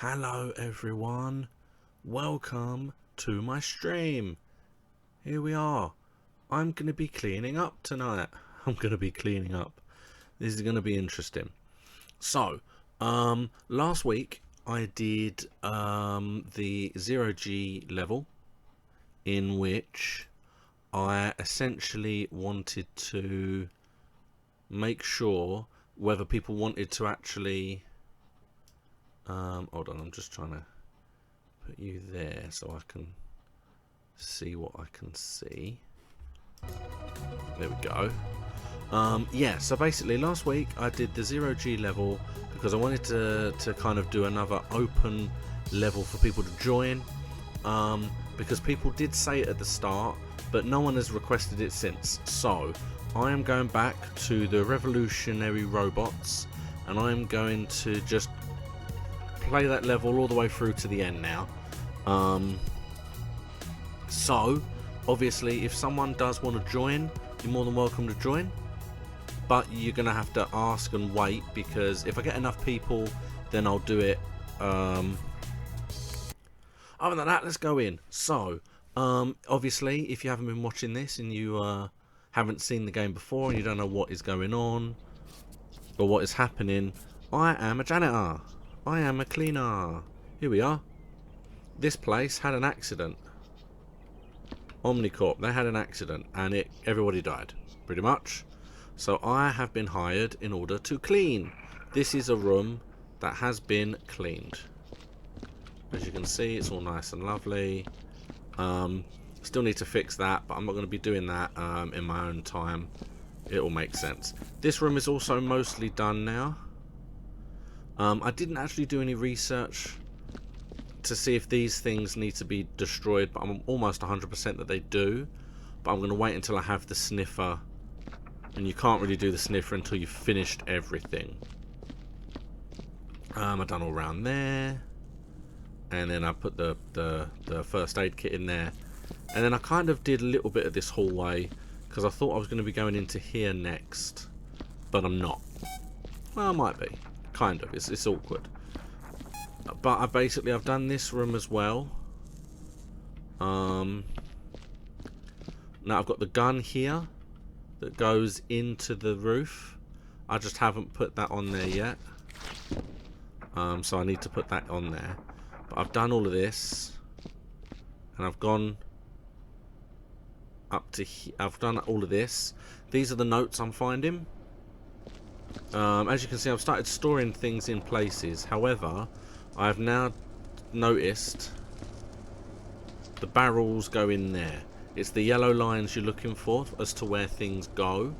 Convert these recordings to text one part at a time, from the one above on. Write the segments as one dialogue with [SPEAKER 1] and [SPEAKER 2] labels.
[SPEAKER 1] Hello everyone, welcome to my stream. Here we are. I'm going to be cleaning up tonight. This is going to be interesting. So, last week I did the 0G level, in which I essentially wanted to make sure whether people wanted to actually hold on, I'm just trying to put you there so I can see what I can see. There we go. Yeah, so basically last week I did the 0G level because I wanted to kind of do another open level for people to join, because people did say it at the start but no one has requested it since. So I am going back to the revolutionary robots and I'm going to just play that level all the way through to the end now. So obviously if someone does want to join, you're more than welcome to join, but you're gonna have to ask and wait, because if I get enough people then I'll do it. Other than that, let's go in. So obviously if you haven't been watching this and you haven't seen the game before and you don't know what is going on or what is happening, I am a janitor. I am a cleaner. Here we are. This place had an accident. Omnicorp, they had an accident and everybody died, pretty much. So I have been hired in order to clean. This is a room that has been cleaned. As you can see, it's all nice and lovely. Still need to fix that, but I'm not going to be doing that in my own time. It will make sense. This room is also mostly done now. I didn't actually do any research to see if these things need to be destroyed, but I'm almost 100% that they do. But I'm going to wait until I have the sniffer, and you can't really do the sniffer until you've finished everything. I've done all around there, and then I put the first aid kit in there, and then I kind of did a little bit of this hallway because I thought I was going to be going into here next, but I'm not. Well, I might be. Kind of. It's awkward. But I've done this room as well. Now I've got the gun here that goes into the roof. I just haven't put that on there yet. So I need to put that on there. But I've done all of this, and I've gone up to here. I've done all of this. These are the notes I'm finding. As you can see, I've started storing things in places. However, I have now noticed the barrels go in there. It's the yellow lines you're looking for as to where things go.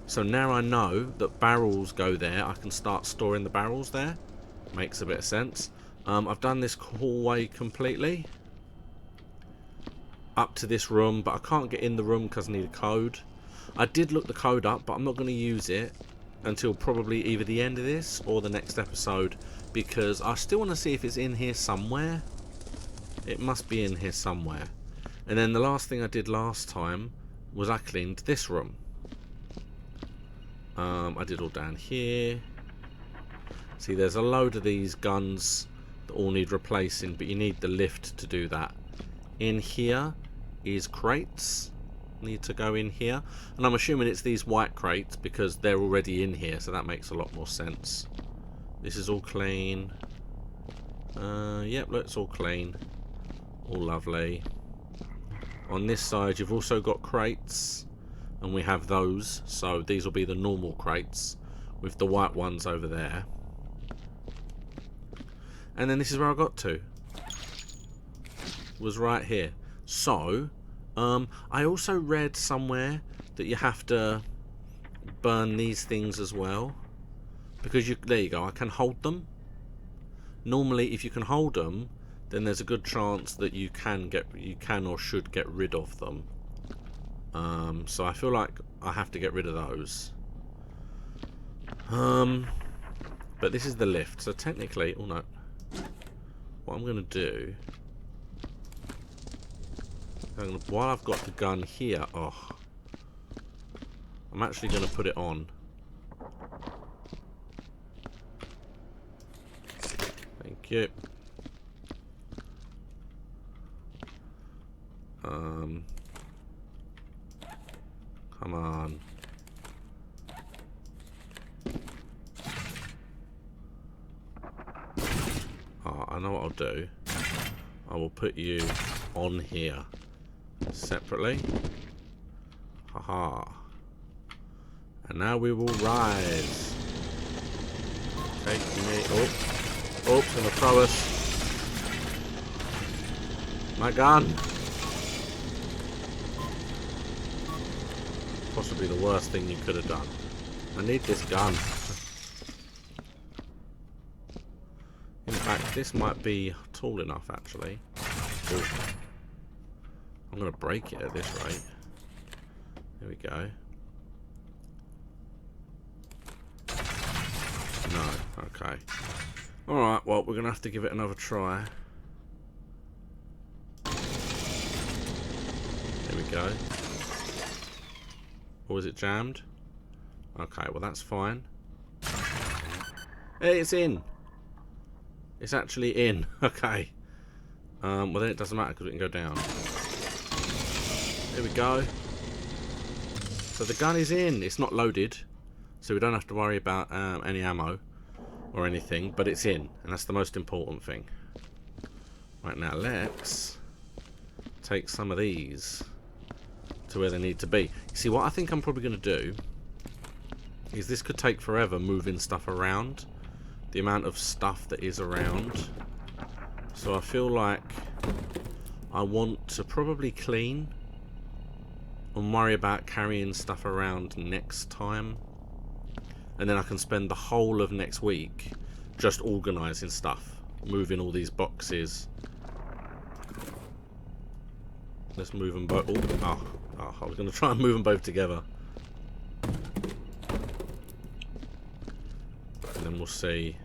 [SPEAKER 1] So now I know that barrels go there. I can start storing the barrels there. Makes a bit of sense. I've done this hallway completely up to this room, but I can't get in the room because I need a code. I did look the code up, but I'm not going to use it until probably either the end of this or the next episode, because I still want to see if it's in here somewhere. It must be in here somewhere. And then the last thing I did last time was I cleaned this room. I did all down here. See, there's a load of these guns that all need replacing, but you need the lift to do that. In here is crates. Need to go in here, and I'm assuming it's these white crates because they're already in here, so that makes a lot more sense. This is all clean. Yep, look, it's all clean, all lovely. On this side you've also got crates, and we have those, so these will be the normal crates with the white ones over there. And then this is where I got to, was right here. So I also read somewhere that you have to burn these things as well, because there you go, I can hold them. Normally if you can hold them, then there's a good chance that you can or should get rid of them. So I feel like I have to get rid of those. But this is the lift, so technically, oh no, what I'm going to do, while I've got the gun here, I'm actually going to put it on. Thank you. Come on. Oh, I know what I'll do. I will put you on here separately. Haha. And now we will rise. Take me. Oh, it's gonna throw us. My gun. Possibly the worst thing you could have done. I need this gun. In fact, this might be tall enough, actually. Ooh. I'm going to break it at this rate. There we go. No, okay. Alright, well, we're going to have to give it another try. There we go. Or is it jammed? Okay, well, that's fine. Hey, it's in! It's actually in. Okay. Well, then it doesn't matter because we can go down. There we go. So the gun is in. It's not loaded. So we don't have to worry about any ammo or anything. But it's in. And that's the most important thing. Right, now let's take some of these to where they need to be. See, what I think I'm probably going to do is this could take forever moving stuff around. The amount of stuff that is around. So I feel like I want to probably clean and worry about carrying stuff around next time. And then I can spend the whole of next week just organising stuff. Moving all these boxes. Let's move them both. Oh, I was going to try and move them both together. And then we'll see.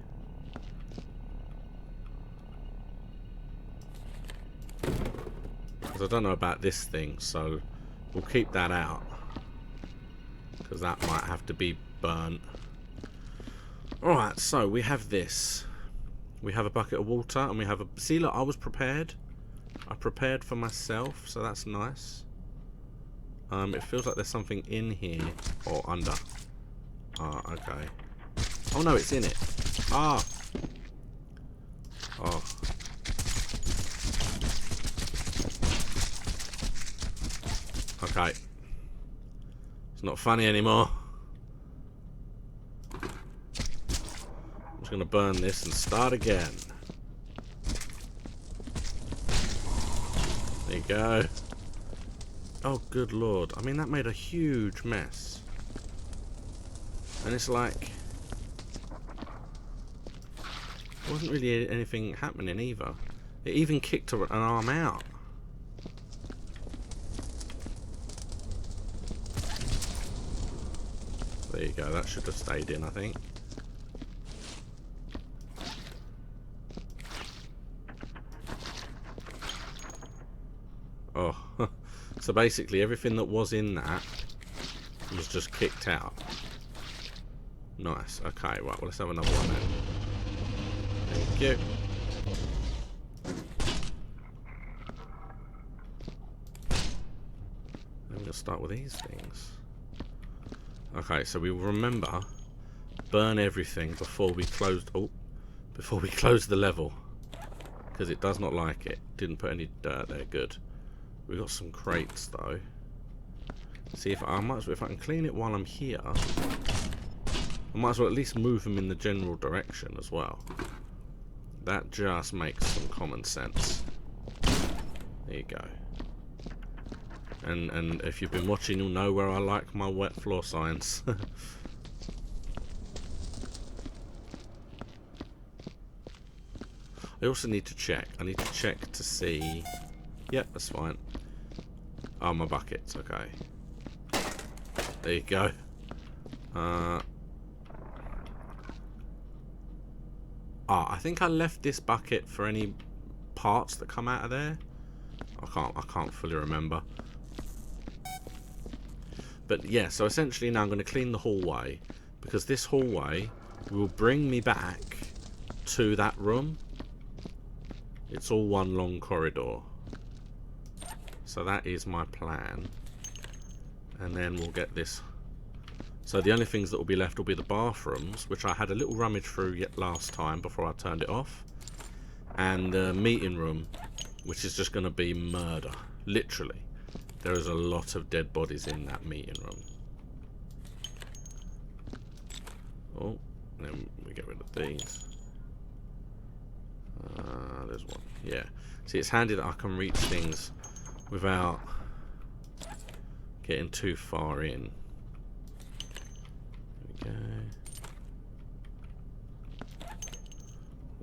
[SPEAKER 1] Because I don't know about this thing, so we'll keep that out. Because that might have to be burnt. Alright, so we have this. We have a bucket of water and we have a... See, look, I was prepared. I prepared for myself, so that's nice. It feels like there's something in here. Or under. Ah, okay. Oh no, it's in it. Ah. Oh. Okay. It's not funny anymore. I'm just going to burn this and start again. There you go. Oh, good lord. I mean, that made a huge mess. And it's like... there wasn't really anything happening either. It even kicked an arm out. There you go, that should have stayed in, I think. Oh, so basically everything that was in that was just kicked out. Nice, okay, right, well, let's have another one then. Thank you. I'm going to start with these things. Okay, so we will remember, burn everything before we close. Oh, before we close the level, because it does not like it. Didn't put any dirt there. Good. We got some crates though. See if I might as well, if I can clean it while I'm here. I might as well at least move them in the general direction as well. That just makes some common sense. There you go. And if you've been watching, you'll know where I like my wet floor signs. I also need to check. I need to check to see... Yep, that's fine. Oh, my buckets. Okay. There you go. I think I left this bucket for any parts that come out of there. I can't fully remember. But yeah, so essentially now I'm going to clean the hallway, because this hallway will bring me back to that room. It's all one long corridor. So that is my plan. And then we'll get this. So the only things that will be left will be the bathrooms, which I had a little rummage through yet last time before I turned it off. And the meeting room, which is just going to be murder. Literally. There is a lot of dead bodies in that meeting room. Oh, then we get rid of these. There's one. Yeah. See, it's handy that I can reach things without getting too far in. There we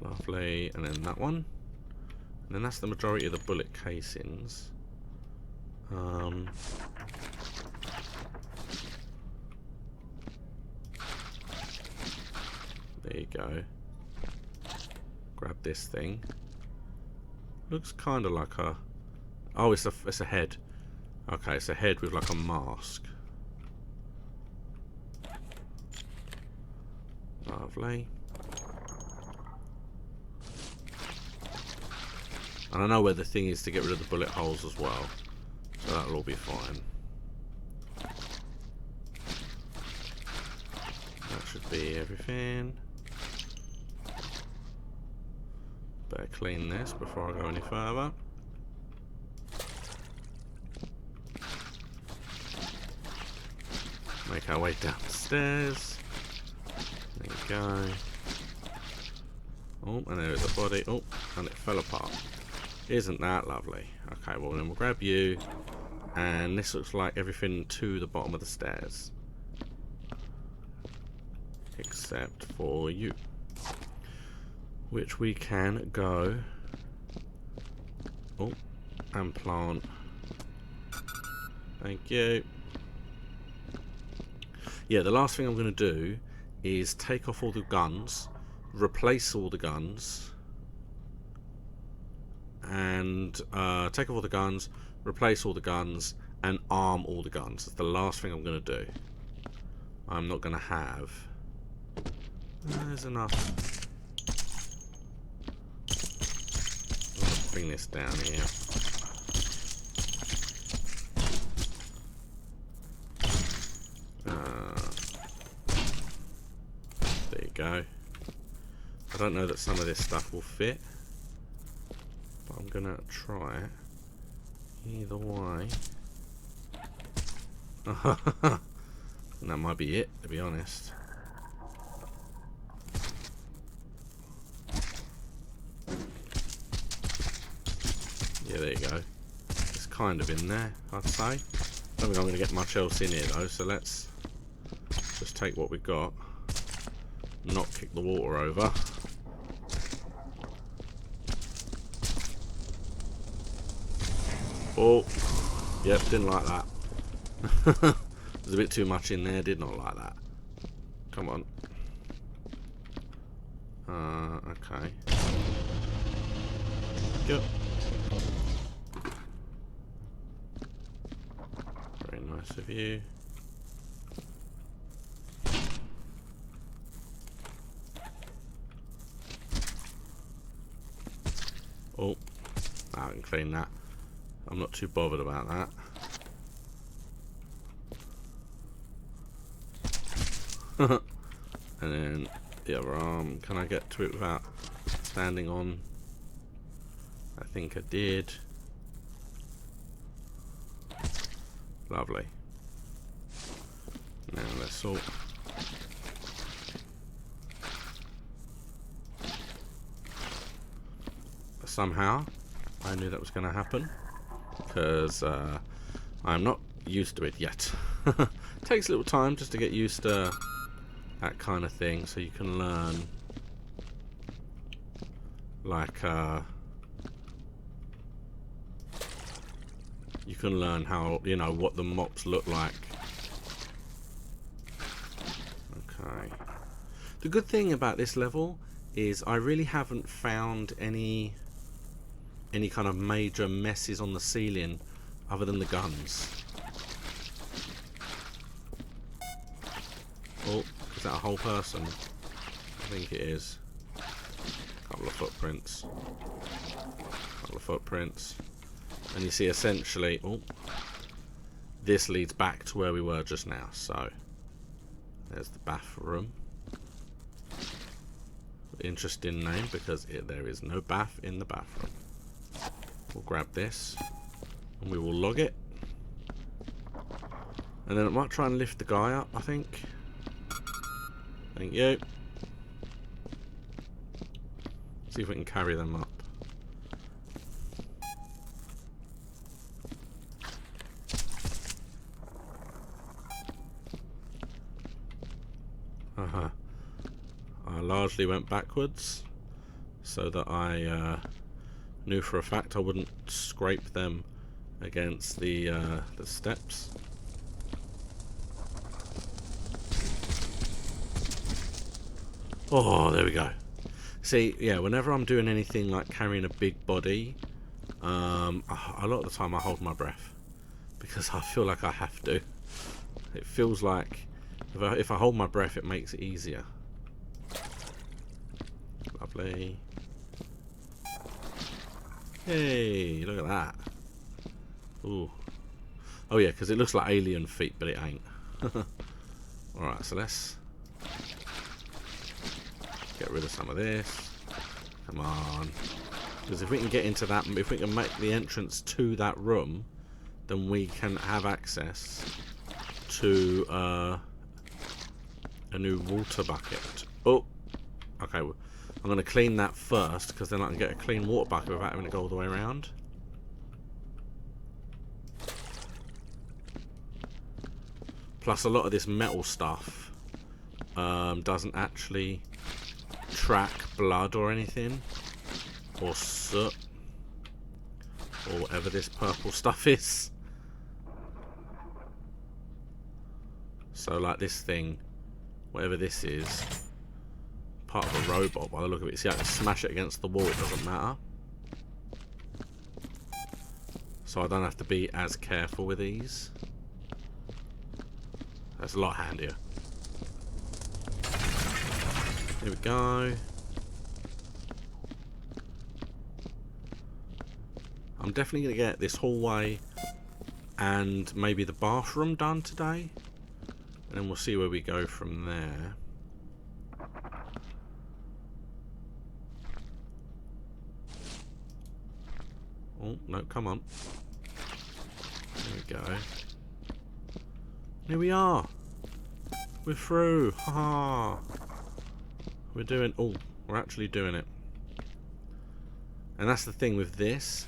[SPEAKER 1] go. Lovely. And then that one. And then that's the majority of the bullet casings. There you go. Grab this thing. Looks kind of like a... Oh, it's a head. Okay, it's a head with like a mask. Lovely. And I know where the thing is to get rid of the bullet holes as well. So that'll all be fine. That should be everything. Better clean this before I go any further. Make our way downstairs. There you go. Oh, and there's a body. Oh, and it fell apart. Isn't that lovely? Okay, well then we'll grab you. And this looks like everything to the bottom of the stairs. Except for you. Which we can go. Oh, and plant. Thank you. Yeah, the last thing I'm going to do is take off all the guns, replace all the guns, and take off all the guns, replace all the guns, and arm all the guns. That's the last thing I'm going to do. I'm not going to have... There's enough. Let's bring this down here. There you go. I don't know that some of this stuff will fit, but I'm going to try it. Either way. And that might be it, to be honest. Yeah, there you go. It's kind of in there, I'd say. I don't think I'm going to get much else in here though, so let's just take what we've got. Not kick the water over. Oh, yep, didn't like that. There's a bit too much in there, did not like that. Come on. Okay. Go. Very nice of you. Oh, I can clean that. I'm not too bothered about that. And then the other arm, can I get to it without standing on? I think I did. Lovely. Now let's sort. Somehow I knew that was going to happen because I'm not used to it yet. Takes a little time just to get used to that kind of thing, so you can learn like you can learn how, you know, what the mops look like. Okay. The good thing about this level is I really haven't found any kind of major messes on the ceiling other than the guns. Oh, is that a whole person? I think it is. Couple of footprints. Couple of footprints. And you see essentially, oh, this leads back to where we were just now. So there's the bathroom. Interesting name because there is no bath in the bathroom. We'll grab this and we will log it. And then I might try and lift the guy up, I think. Thank you. See if we can carry them up. I largely went backwards so that I knew for a fact I wouldn't scrape them against the steps. Oh, there we go. See, yeah, whenever I'm doing anything like carrying a big body, a lot of the time I hold my breath because I feel like I have to. It feels like if I hold my breath, it makes it easier. Lovely. Hey, look at that. Ooh. Oh yeah, because it looks like alien feet, but it ain't. Alright, so let's get rid of some of this. Come on. Because if we can get into that, if we can make the entrance to that room, then we can have access to a new water bucket. Oh, okay. I'm going to clean that first, because then I can get a clean water bucket without having to go all the way around. Plus, a lot of this metal stuff doesn't actually track blood or anything, or soot, or whatever this purple stuff is. So, like this thing, whatever this is, part of a robot by the look of it. See, I can smash it against the wall, it doesn't matter. So I don't have to be as careful with these. That's a lot handier. Here we go. I'm definitely going to get this hallway and maybe the bathroom done today. And then we'll see where we go from there. Oh, no, come on. There we go. Here we are. We're through. Haha. We're doing... Oh, we're actually doing it. And that's the thing with this.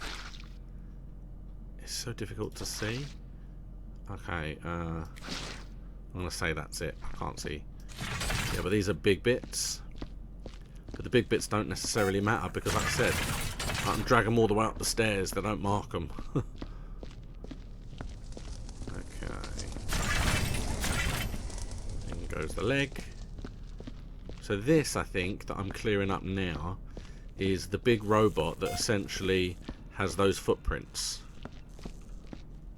[SPEAKER 1] It's so difficult to see. Okay, I'm going to say that's it. I can't see. Yeah, but these are big bits. But the big bits don't necessarily matter because, like I said, I can drag them all the way up the stairs. They don't mark them. Okay. In goes the leg. So this, I think, that I'm clearing up now is the big robot that essentially has those footprints.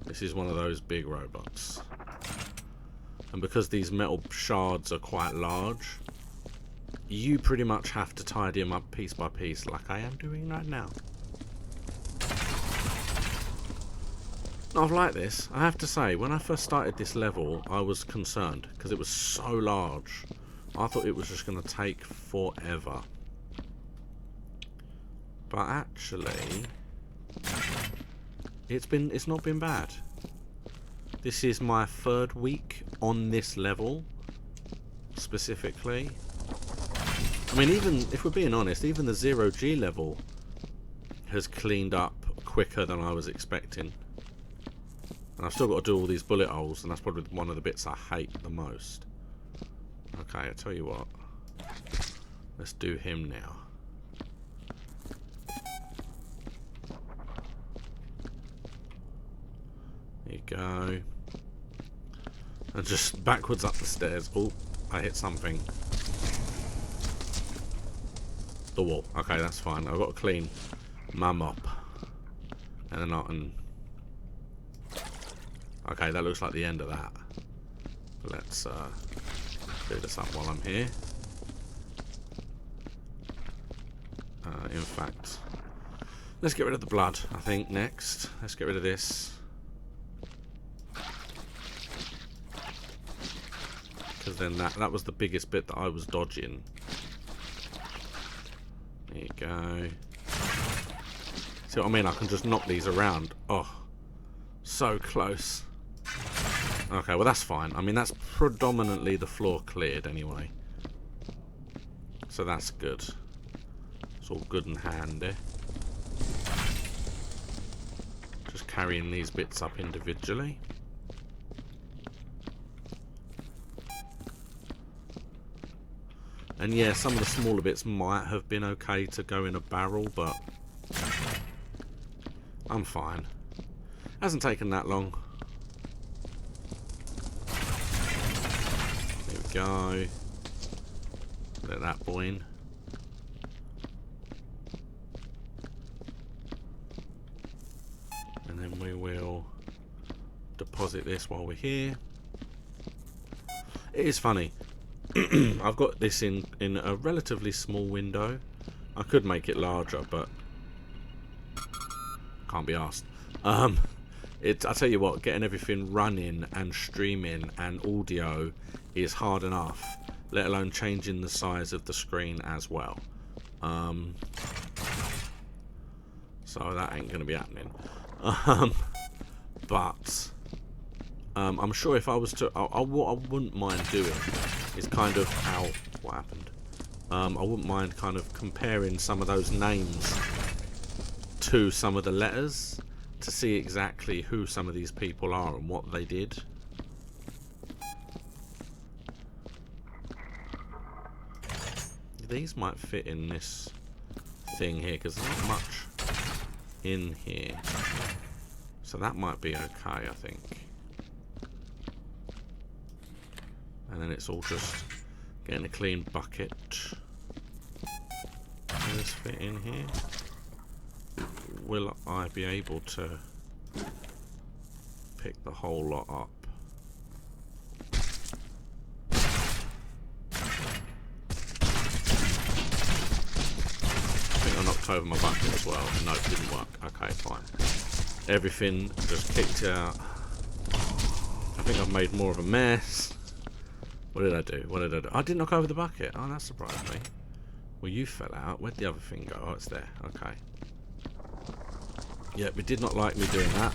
[SPEAKER 1] This is one of those big robots. And because these metal shards are quite large, you pretty much have to tidy them up piece by piece like I am doing right now. I've liked this. I have to say, when I first started this level, I was concerned because it was so large. I thought it was just going to take forever. But actually, it's not been bad. This is my third week on this level, specifically. I mean, even if we're being honest, even the 0G level has cleaned up quicker than I was expecting. And I've still got to do all these bullet holes, and that's probably one of the bits I hate the most. Okay, I'll tell you what. Let's do him now. There you go. And just backwards up the stairs. Oh, I hit something. The wall. Okay, that's fine. I've got to clean my mop. And then I can... Okay, that looks like the end of that. Let's do this up while I'm here. In fact, Let's get rid of the blood, I think, next. Let's get rid of this. Because then that was the biggest bit that I was dodging. There you go. See what I mean? I can just knock these around. Oh, so close. Okay, well that's fine. I mean, that's predominantly the floor cleared anyway. So that's good. It's all good and handy. Just carrying these bits up individually. And yeah, some of the smaller bits might have been okay to go in a barrel, but I'm fine. Hasn't taken that long. There we go. Let that boy in. And then we will deposit this while we're here. It is funny. I've got this in a relatively small window. I could make it larger, but can't be asked. I tell you what, getting everything running and streaming and audio is hard enough, let alone changing the size of the screen as well. So that ain't gonna be happening. But I'm sure if I was to, what I wouldn't mind doing is kind of what happened. I wouldn't mind kind of comparing some of those names to some of the letters to see exactly who some of these people are and what they did. These might fit in this thing here because there's not much in here, so that might be okay, I think. And then it's all just getting a clean bucket. Will this fit in here? Will I be able to pick the whole lot up? I think I knocked over my bucket as well. No, it didn't work. Okay, fine. Everything just kicked out. I think I've made more of a mess. What did I do? What did I do? I didn't knock over the bucket. Oh, that surprised me. Well, you fell out. Where'd the other thing go? Oh, it's there. Okay. Yeah, we did not like me doing that.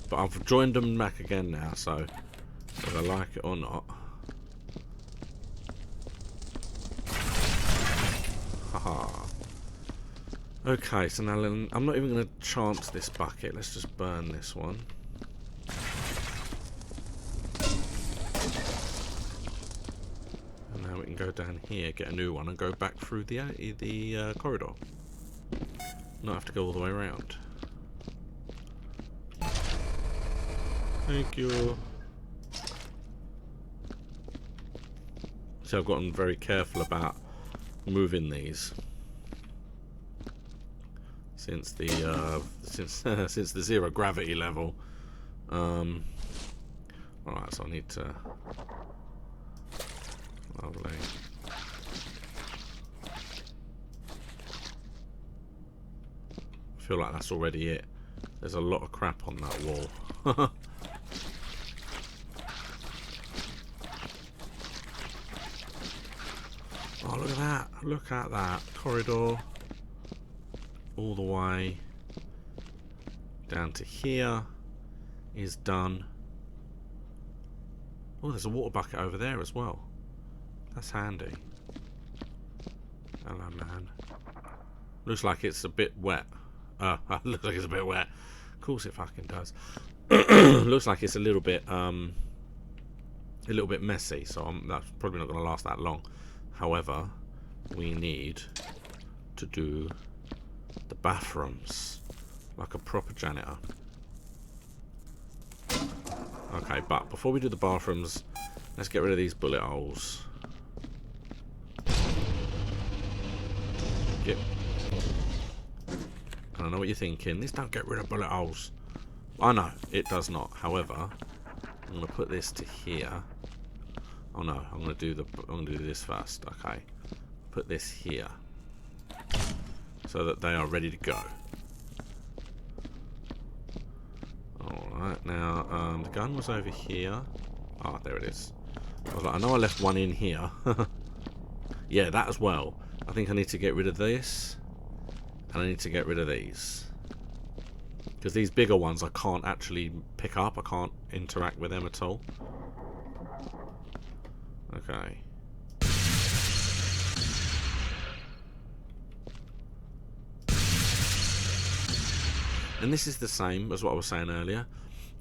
[SPEAKER 1] But I've joined them back again now, so whether I like it or not. Haha. Okay, so now I'm not even going to chance this bucket. Let's just burn this one. And now we can go down here, get a new one, and go back through the corridor. Not have to go all the way around. Thank you. So I've gotten very careful about moving these since the since the zero gravity level. Alright, so I need to. Lovely. I feel like that's already it. There's a lot of crap on that wall. Oh, look at that. Look at that. Corridor. All the way down to here is done. Oh, there's a water bucket over there as well. That's handy. Hello, man. Looks like it's a bit wet. Looks like it's a bit wet. Of course it fucking does. Looks like it's a little bit messy, so that's probably not going to last that long. However, we need to do the bathrooms like a proper janitor. Okay, but before we do the bathrooms, let's get rid of these bullet holes. Yep. I don't know what you're thinking. This don't get rid of bullet holes. I know it does not. However, I'm gonna put this to here. Oh no, I'm gonna do this first. Okay, put this here. so that they are ready to go. Alright, now the gun was over here. Ah, there it is. I was like, I know I left one in here. Yeah, that as well. I think I need to get rid of this, and I need to get rid of these. Because these bigger ones I can't actually pick up. I can't interact with them at all. Okay. And this is the same as what I was saying earlier.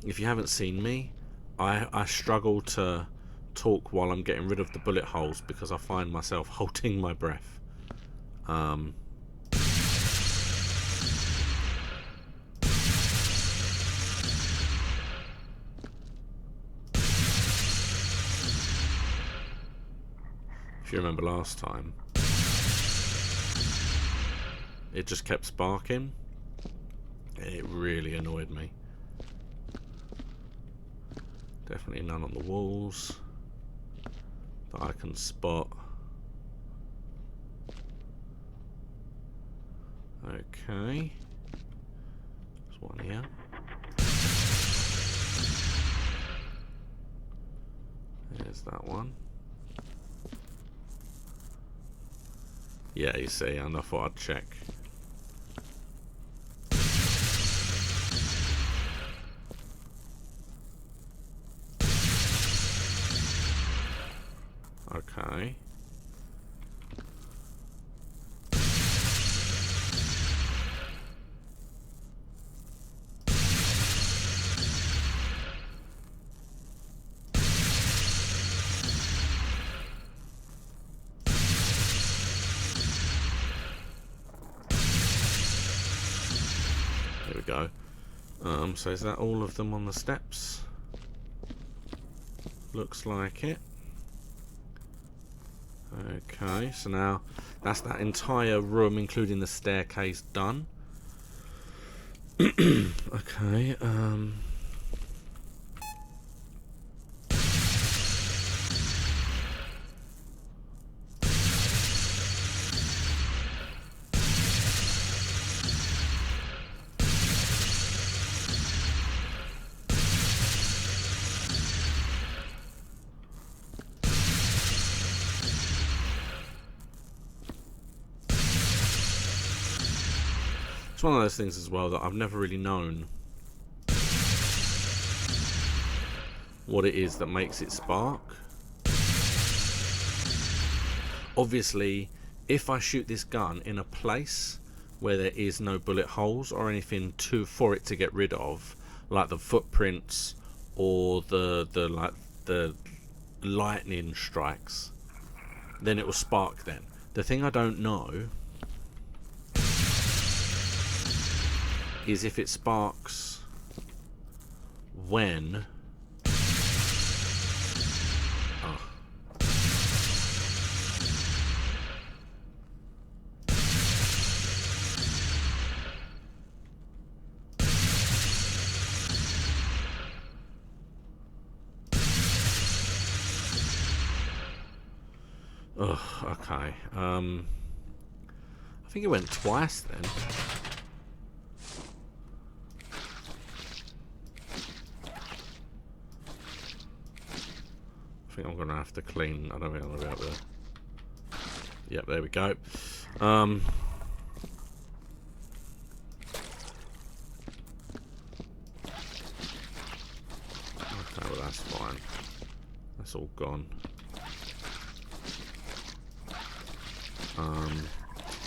[SPEAKER 1] If you haven't seen me, I struggle to talk while I'm getting rid of the bullet holes because I find myself holding my breath. If you remember last time, it just kept sparking. It really annoyed me. Definitely none on the walls that I can spot. Okay. There's one here. There's that one. Yeah, you see, and I thought I'd check. Okay. There we go. So is that all of them on the steps? Looks like it. Okay, so now that's that entire room, including the staircase, done. Okay, it's one of those things as well that I've never really known what it is that makes it spark. Obviously, if I shoot this gun in a place where there is no bullet holes or anything for it to get rid of, like the footprints or the lightning strikes, then it will spark then. The thing I don't know is if it sparks when okay. I think it went twice then. I think I'm going to have to clean. I don't think I'm going to be able to. Yep, there we go. Okay, well that's fine. That's all gone.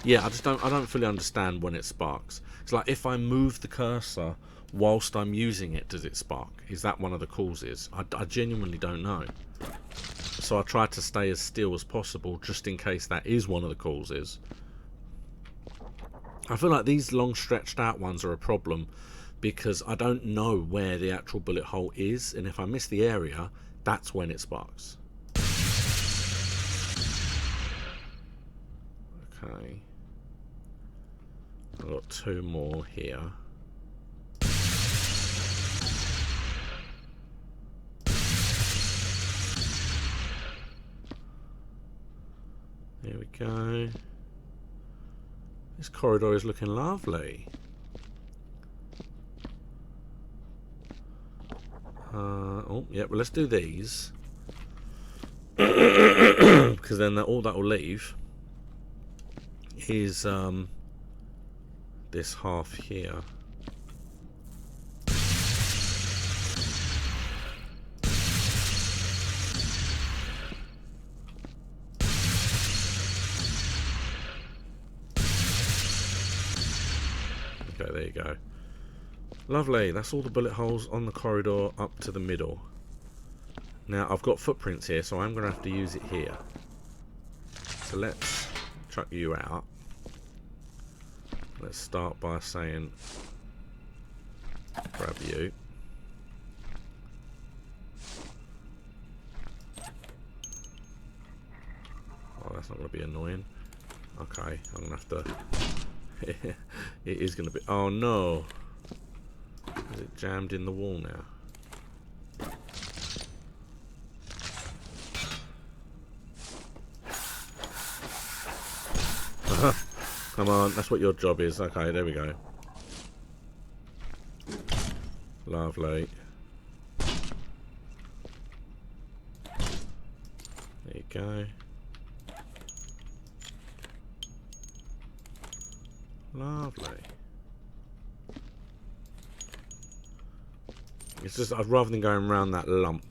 [SPEAKER 1] Yeah, I don't fully understand when it sparks. It's like if I move the cursor whilst I'm using it, does it spark? Is that one of the causes? I genuinely don't know. So I try to stay as still as possible just in case that is one of the causes. I feel like these long stretched out ones are a problem because I don't know where the actual bullet hole is, and if I miss the area, that's when it sparks. Okay. I've got two more here. There we go. This corridor is looking lovely. Oh, yeah, well, let's do these. Because then all that will leave is this half here. Okay, there you go. Lovely, that's all the bullet holes on the corridor up to the middle. Now, I've got footprints here, so I'm going to have to use it here. So let's chuck you out. Let's start by saying, grab you. Oh, that's not going to be annoying. Okay, I'm going to have to... It is going to be... Oh, no. Is it jammed in the wall now? Come on, that's what your job is. Okay, there we go. Lovely. There you go. Lovely. It's just, rather than going around that lump,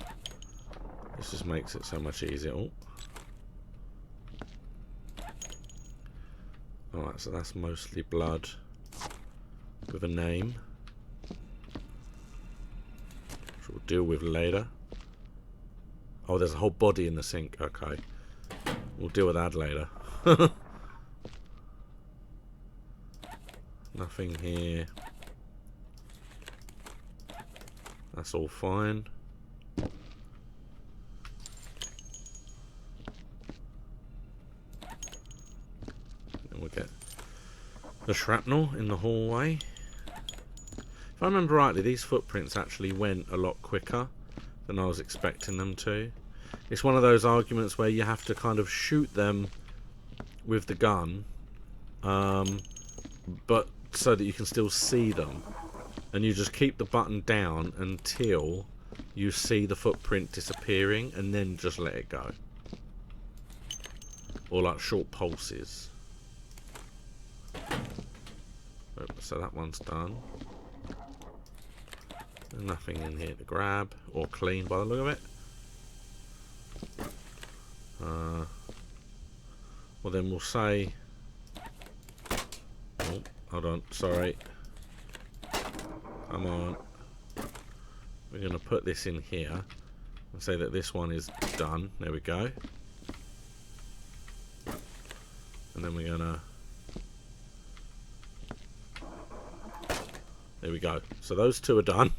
[SPEAKER 1] this just makes it so much easier. Oh. Alright, so that's mostly blood with a name, which we'll deal with later. Oh, there's a whole body in the sink. Okay. We'll deal with that later. Nothing here. That's all fine. We'll get the shrapnel in the hallway. If I remember rightly, these footprints actually went a lot quicker than I was expecting them to. It's one of those arguments where you have to kind of shoot them with the gun, but so that you can still see them, and you just keep the button down until you see the footprint disappearing, and then just let it go, or like short pulses. So that one's done. There's nothing in here to grab or clean by the look of it. Well, then we'll say... Oh, hold on, sorry. Come on. We're going to put this in here and say that this one is done. There we go. And then we're going to... There we go. So those two are done.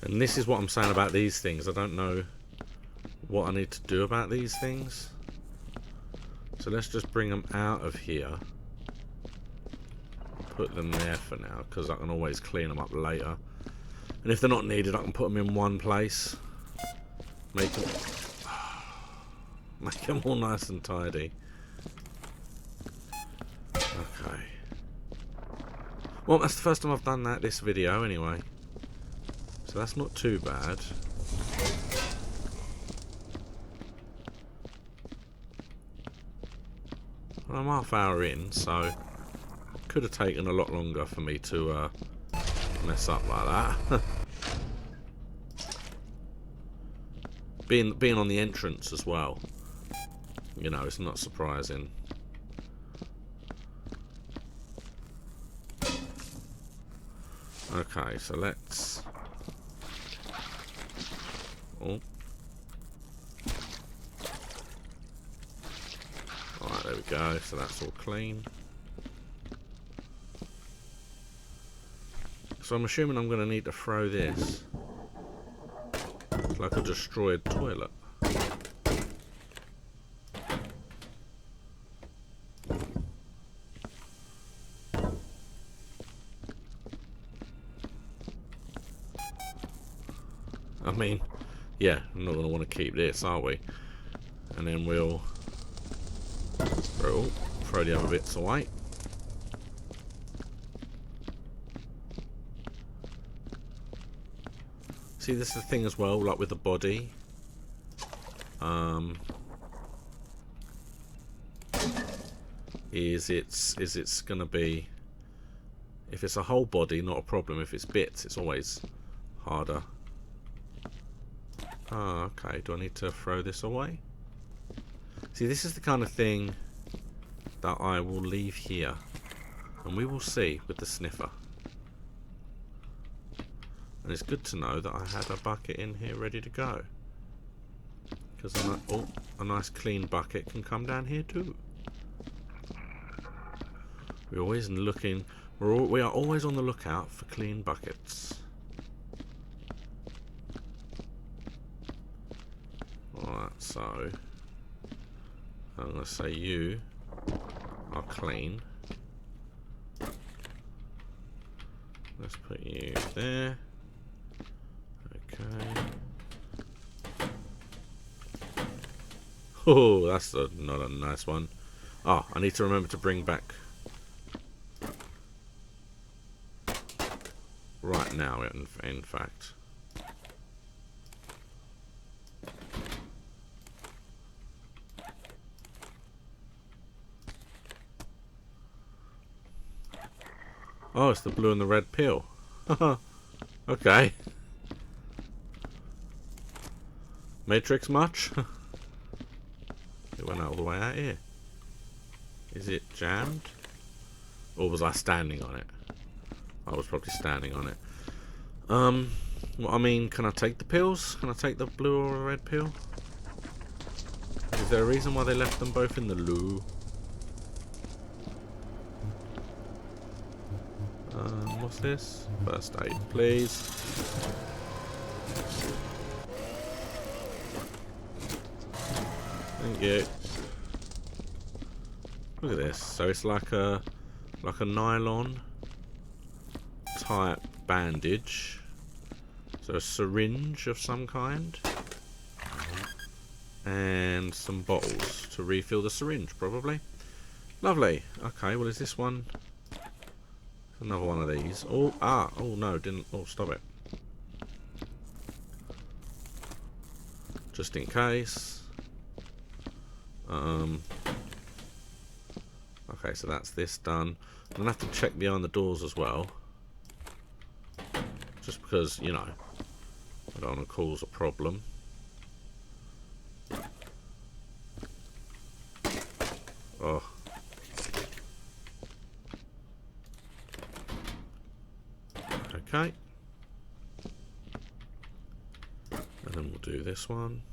[SPEAKER 1] And this is what I'm saying about these things. I don't know what I need to do about these things. So let's just bring them out of here. Put them there for now, because I can always clean them up later. And if they're not needed, I can put them in one place. Make them all nice and tidy. Okay. Well, that's the first time I've done that this video anyway. So that's not too bad. Well, I'm half hour in, so it could have taken a lot longer for me to mess up like that. Being on the entrance as well, you know, it's not surprising. Okay, so let's... Oh. Alright, there we go. So that's all clean. So I'm assuming I'm going to need to throw this. It's like a destroyed toilet. I mean, yeah, I'm not going to want to keep this, are we? And then we'll Throw the other bits away. See, this is the thing as well, like with the body. Is it's gonna be, if it's a whole body, not a problem. If it's bits, it's always harder. Oh, okay. Do I need to throw this away? See, this is the kind of thing that I will leave here, and we will see with the sniffer. And it's good to know that I had a bucket in here ready to go, because a nice clean bucket can come down here too. We're always looking. We are always on the lookout for clean buckets. Alright, so I'm going to say you are clean. Let's put you there. Okay. Oh, that's not a nice one. Oh, I need to remember to bring back right now, in fact. Oh, it's the blue and the red peel. Okay. Matrix much? It went all the way out here. Is it jammed? Or was I standing on it? I was probably standing on it. Well, I mean, can I take the pills? Can I take the blue or the red pill? Is there a reason why they left them both in the loo? What's this? First aid, please. Thank you. Look at this. So it's like a nylon type bandage. So a syringe of some kind. And some bottles to refill the syringe, probably. Lovely. Okay, well, is this one? Another one of these. Oh, oh no, didn't. Oh, stop it. Just in case. Okay, so that's this done. I'm gonna have to check behind the doors as well. Just because, you know, I don't want to cause a problem. Oh. Okay. And then we'll do this one.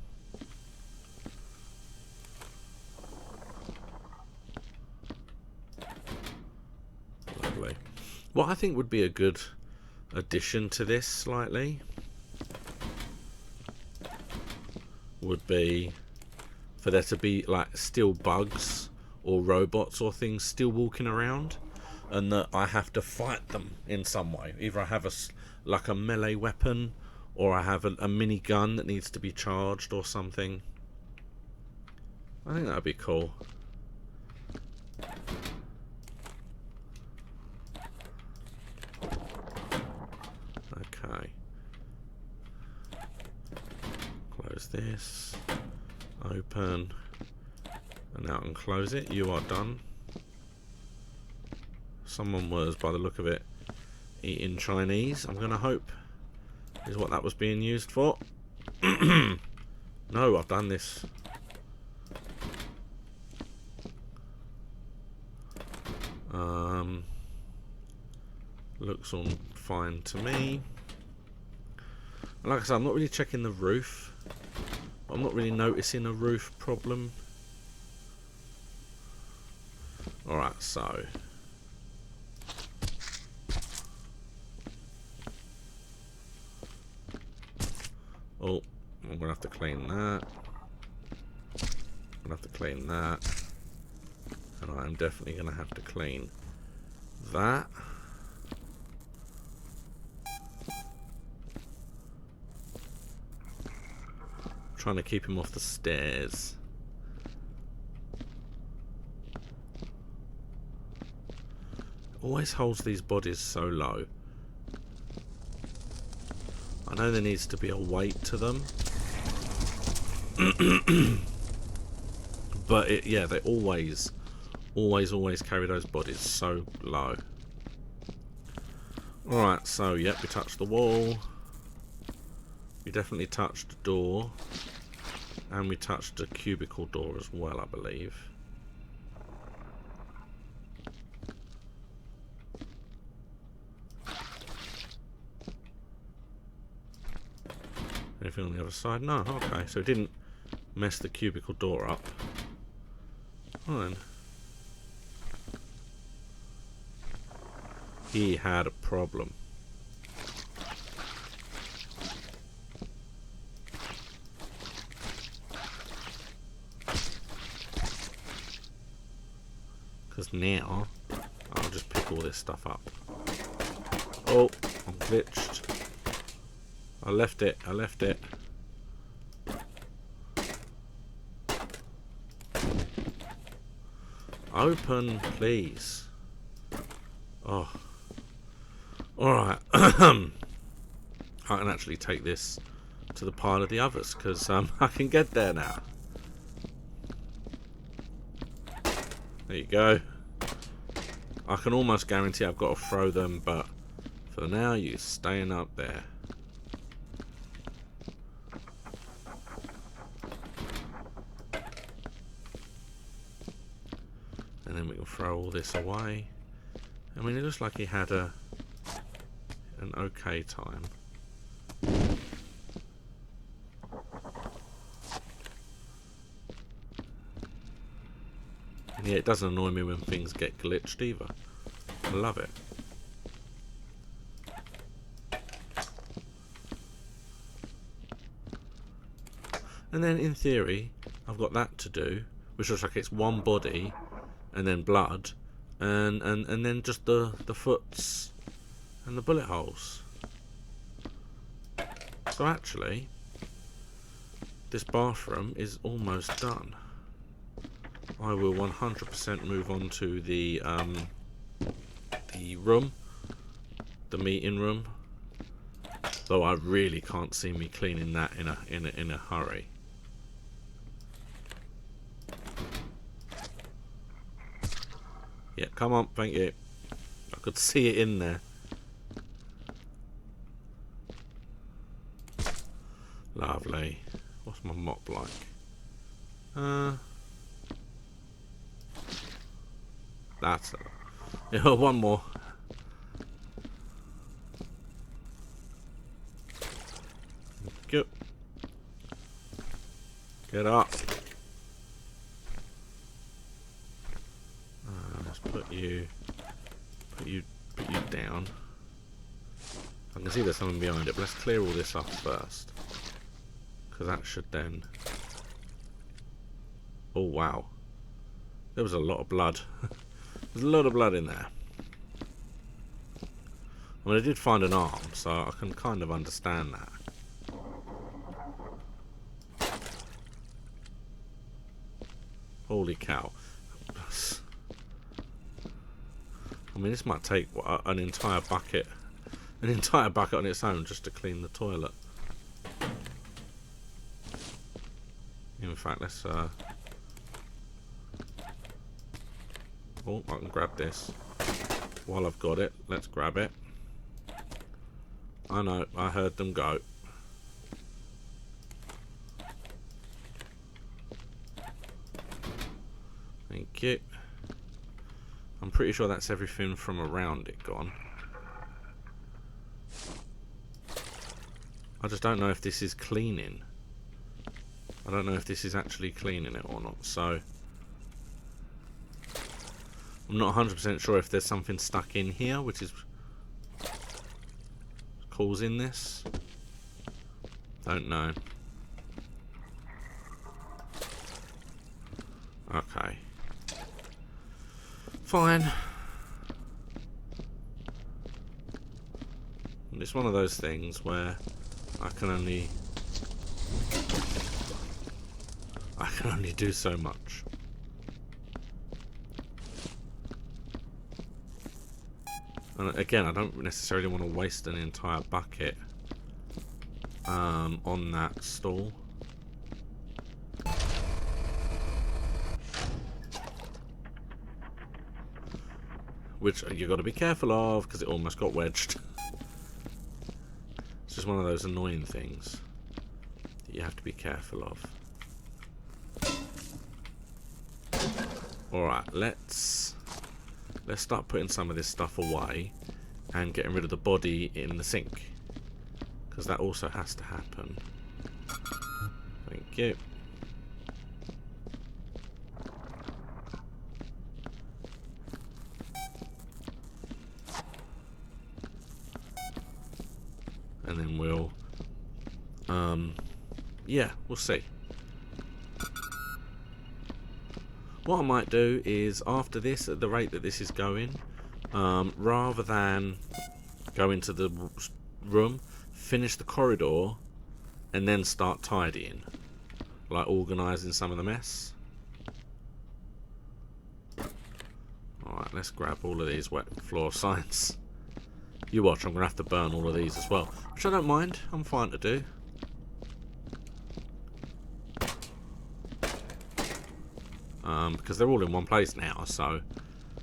[SPEAKER 1] Lovely. What I think would be a good addition to this slightly would be for there to be like still bugs or robots or things still walking around, and that I have to fight them in some way. Either I have like a melee weapon, or I have a mini gun that needs to be charged or something. I think that would be cool. Okay. Close this. Open. And now I can close it. You are done. Someone was, by the look of it, eating Chinese. I'm going to hope is what that was being used for. No, I've done this. Looks all fine to me. And like I said, I'm not really checking the roof. I'm not really noticing a roof problem. Alright, so oh, I'm gonna have to clean that. I'm gonna have to clean that. And I am definitely gonna have to clean that. Trying to keep him off the stairs. always holds these bodies so low. I know there needs to be a weight to them. But yeah, they always carry those bodies so low. Alright, so yep, we touched the wall. We definitely touched the door. And we touched the cubicle door as well, I believe. Anything on the other side? No, okay, so it didn't mess the cubicle door up. Well then. He had a problem. Because now, I'll just pick all this stuff up. Oh, I'm glitched. I left it. Open, please. Oh. Alright. I can actually take this to the pile of the others, because I can get there now. There you go. I can almost guarantee I've got to throw them, but for now, you're staying up there. And then we can throw all this away. I mean, it looks like he had an okay time. And yeah, it doesn't annoy me when things get glitched either. I love it. And then in theory, I've got that to do, which looks like it's one body and then blood and then just the foots and the bullet holes. So actually, this bathroom is almost done. I will 100% move on to the room, the meeting room. Though I really can't see me cleaning that in a hurry. Yeah, come on, thank you. I could see it in there. Lovely. What's my mop like? That's yeah, one more. Go. Get up. Let's put you down. I can see there's something behind it, but let's clear all this up first, because that should then. Oh wow, there was a lot of blood. There's a lot of blood in there. I mean, I did find an arm, so I can kind of understand that. Holy cow. I mean, this might take an entire bucket on its own just to clean the toilet. In fact, let's oh, I can grab this. While I've got it, let's grab it. I know, I heard them go. Thank you. I'm pretty sure that's everything from around it gone. I just don't know if this is cleaning. I don't know if this is actually cleaning it or not, so I'm not 100% sure if there's something stuck in here which is causing this. Don't know. Okay. Fine. It's one of those things where I can only do so much. And again, I don't necessarily want to waste an entire bucket on that stall. Which you've got to be careful of, because it almost got wedged. It's just one of those annoying things that you have to be careful of. Alright, let's start putting some of this stuff away and getting rid of the body in the sink, because that also has to happen. Thank you. And then we'll yeah, we'll see. What I might do is, after this, at the rate that this is going, rather than go into the room, finish the corridor, and then start tidying. Like organising some of the mess. Alright, let's grab all of these wet floor signs. You watch, I'm going to have to burn all of these as well. Which I don't mind, I'm fine to do. Because they're all in one place now, so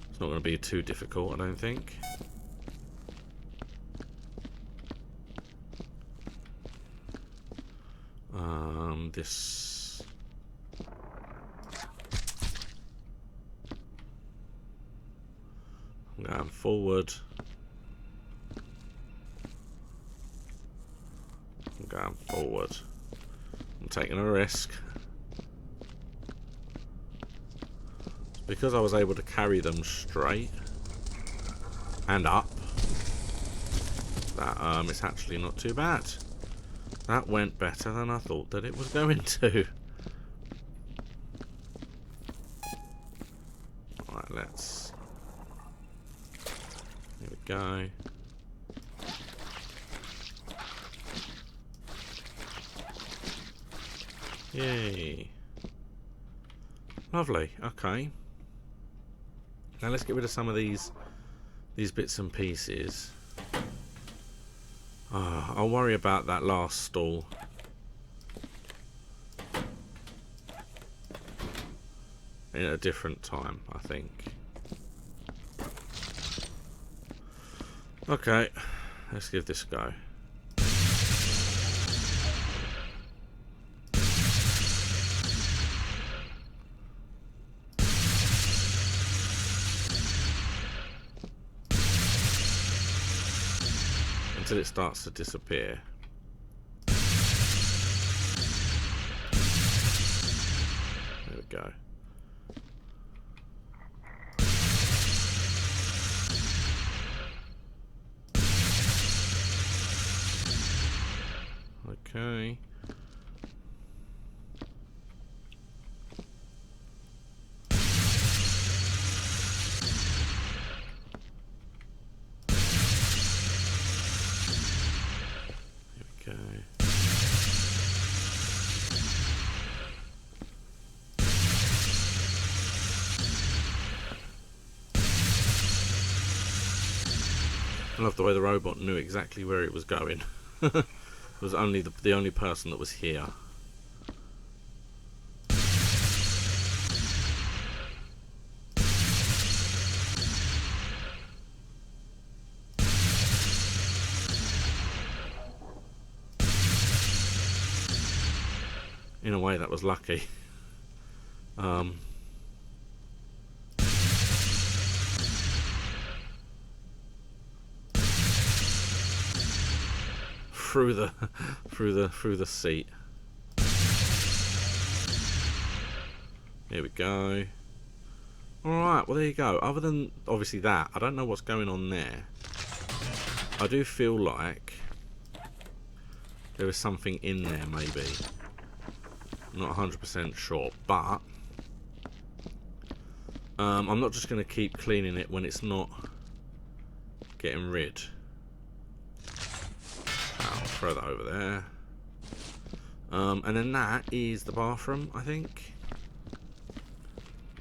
[SPEAKER 1] it's not going to be too difficult, I don't think. This... I'm going forward. I'm going forward. I'm taking a risk. Because I was able to carry them straight and up, that it's actually not too bad. That went better than I thought that it was going to. Alright, let's... Here we go. Yay. Lovely, okay. Now let's get rid of some of these bits and pieces. I'll worry about that last stall. In a different time, I think. Okay, let's give this a go. Until it starts to disappear. There we go. Okay. I love the way the robot knew exactly where it was going. It was only the only person that was here. In a way, that was lucky. through the seat. Here we go. Alright, well there you go. Other than obviously that, I don't know what's going on there. I do feel like there is something in there, maybe. I'm not 100% sure, but I'm not just going to keep cleaning it when it's not getting rid. I'll throw that over there. And then that is the bathroom, I think.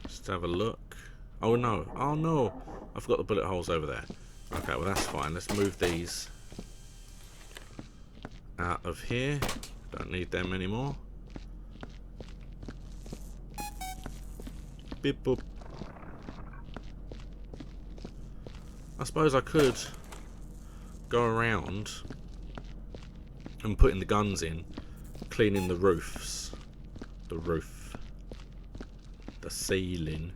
[SPEAKER 1] Just have a look. Oh no, I forgot the bullet holes over there. Okay, well that's fine. Let's move these out of here. Don't need them anymore. Beep boop. I suppose I could go around and putting the guns in, cleaning the roofs, the roof, the ceiling,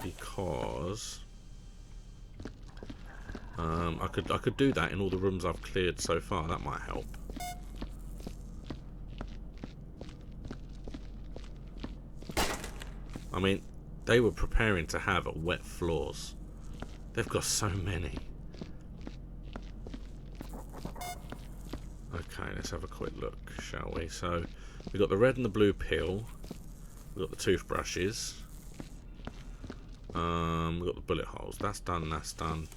[SPEAKER 1] because I could do that in all the rooms I've cleared so far. That might help. I mean, they were preparing to have a wet floors. They've got so many. Okay, let's have a quick look, shall we? So, we've got the red and the blue pill. We've got the toothbrushes. We've got the bullet holes. That's done, that's done.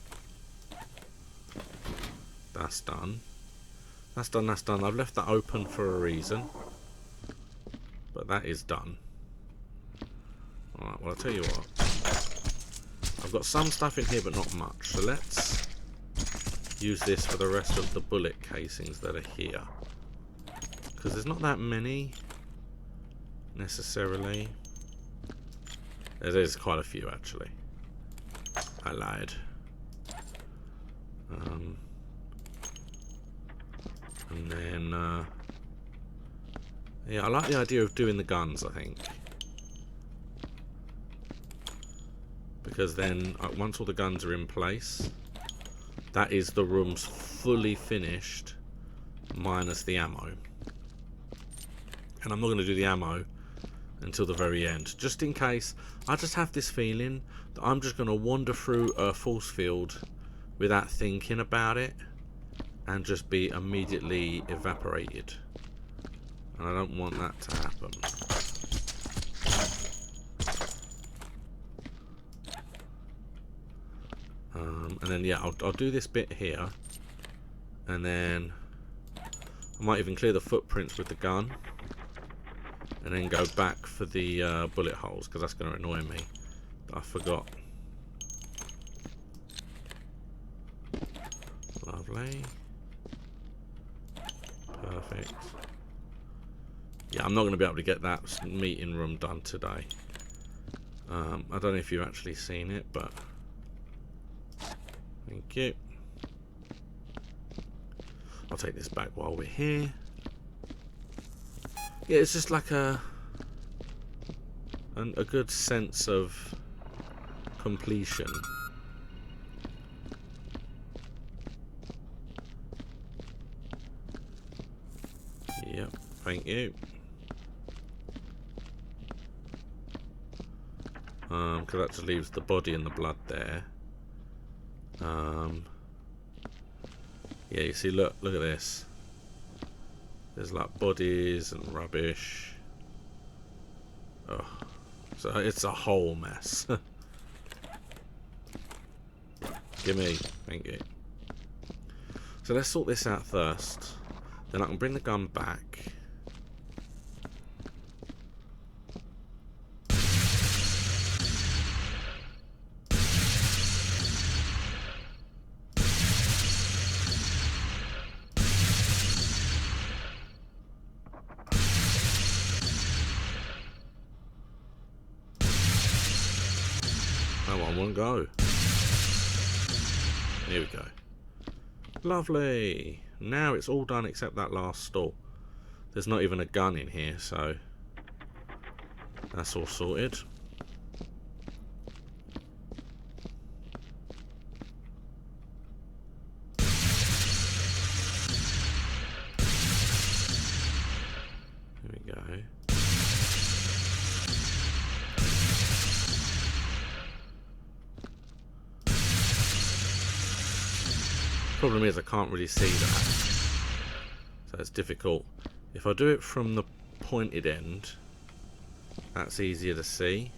[SPEAKER 1] That's done. That's done, that's done. I've left that open for a reason. But that is done. Alright, well I'll tell you what. I've got some stuff in here but not much. So let's use this for the rest of the bullet casings that are here. Because there's not that many necessarily. There's quite a few actually. I lied. And then yeah, I like the idea of doing the guns, I think. Because then, once all the guns are in place, that is the room's fully finished, minus the ammo. And I'm not going to do the ammo until the very end. Just in case, I just have this feeling that I'm just going to wander through a force field without thinking about it, and just be immediately evaporated. And I don't want that to happen. And then yeah, I'll do this bit here, and then I might even clear the footprints with the gun, and then go back for the bullet holes, because that's going to annoy me. But I forgot. Lovely. Perfect. Yeah, I'm not going to be able to get that meeting room done today. I don't know if you've actually seen it, but thank you. I'll take this back while we're here. Yeah, it's just like a good sense of completion. Yep, thank you. Because that just leaves the body and the blood there. Yeah, you see, look at this. There's like bodies and rubbish. Oh, so it's a whole mess. Gimme, thank you. So let's sort this out first. Then I can bring the gun back. One go. Here we go. Lovely. Now it's all done except that last stall. There's not even a gun in here, so that's all sorted. Here we go. Problem is I can't really see that, so it's difficult. If I do it from the pointed end, that's easier to see.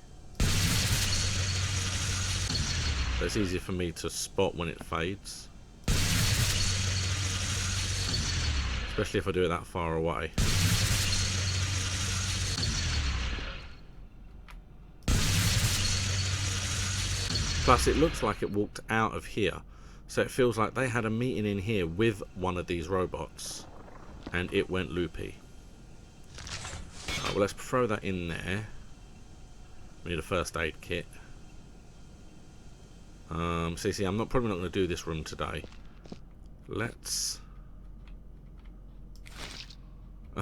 [SPEAKER 1] So it's easier for me to spot when it fades, especially if I do it that far away. Plus, it looks like it walked out of here. So it feels like they had a meeting in here with one of these robots. And it went loopy. Right, well, let's throw that in there. We need a first aid kit. See, I'm probably not going to do this room today. Let's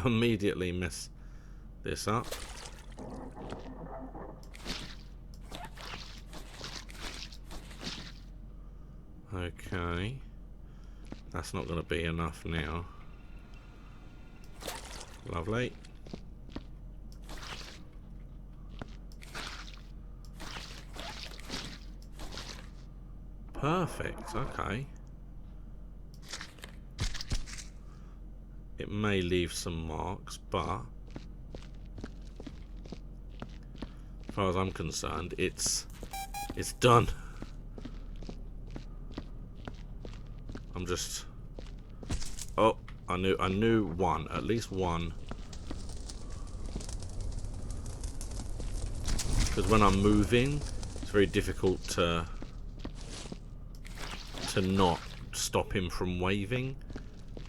[SPEAKER 1] immediately mess this up. Okay. That's not going to be enough now. Lovely. Perfect, okay. It may leave some marks, but as far as I'm concerned, it's done. I'm just... Oh, I knew one, at least one. Because when I'm moving, it's very difficult to not stop him from waving.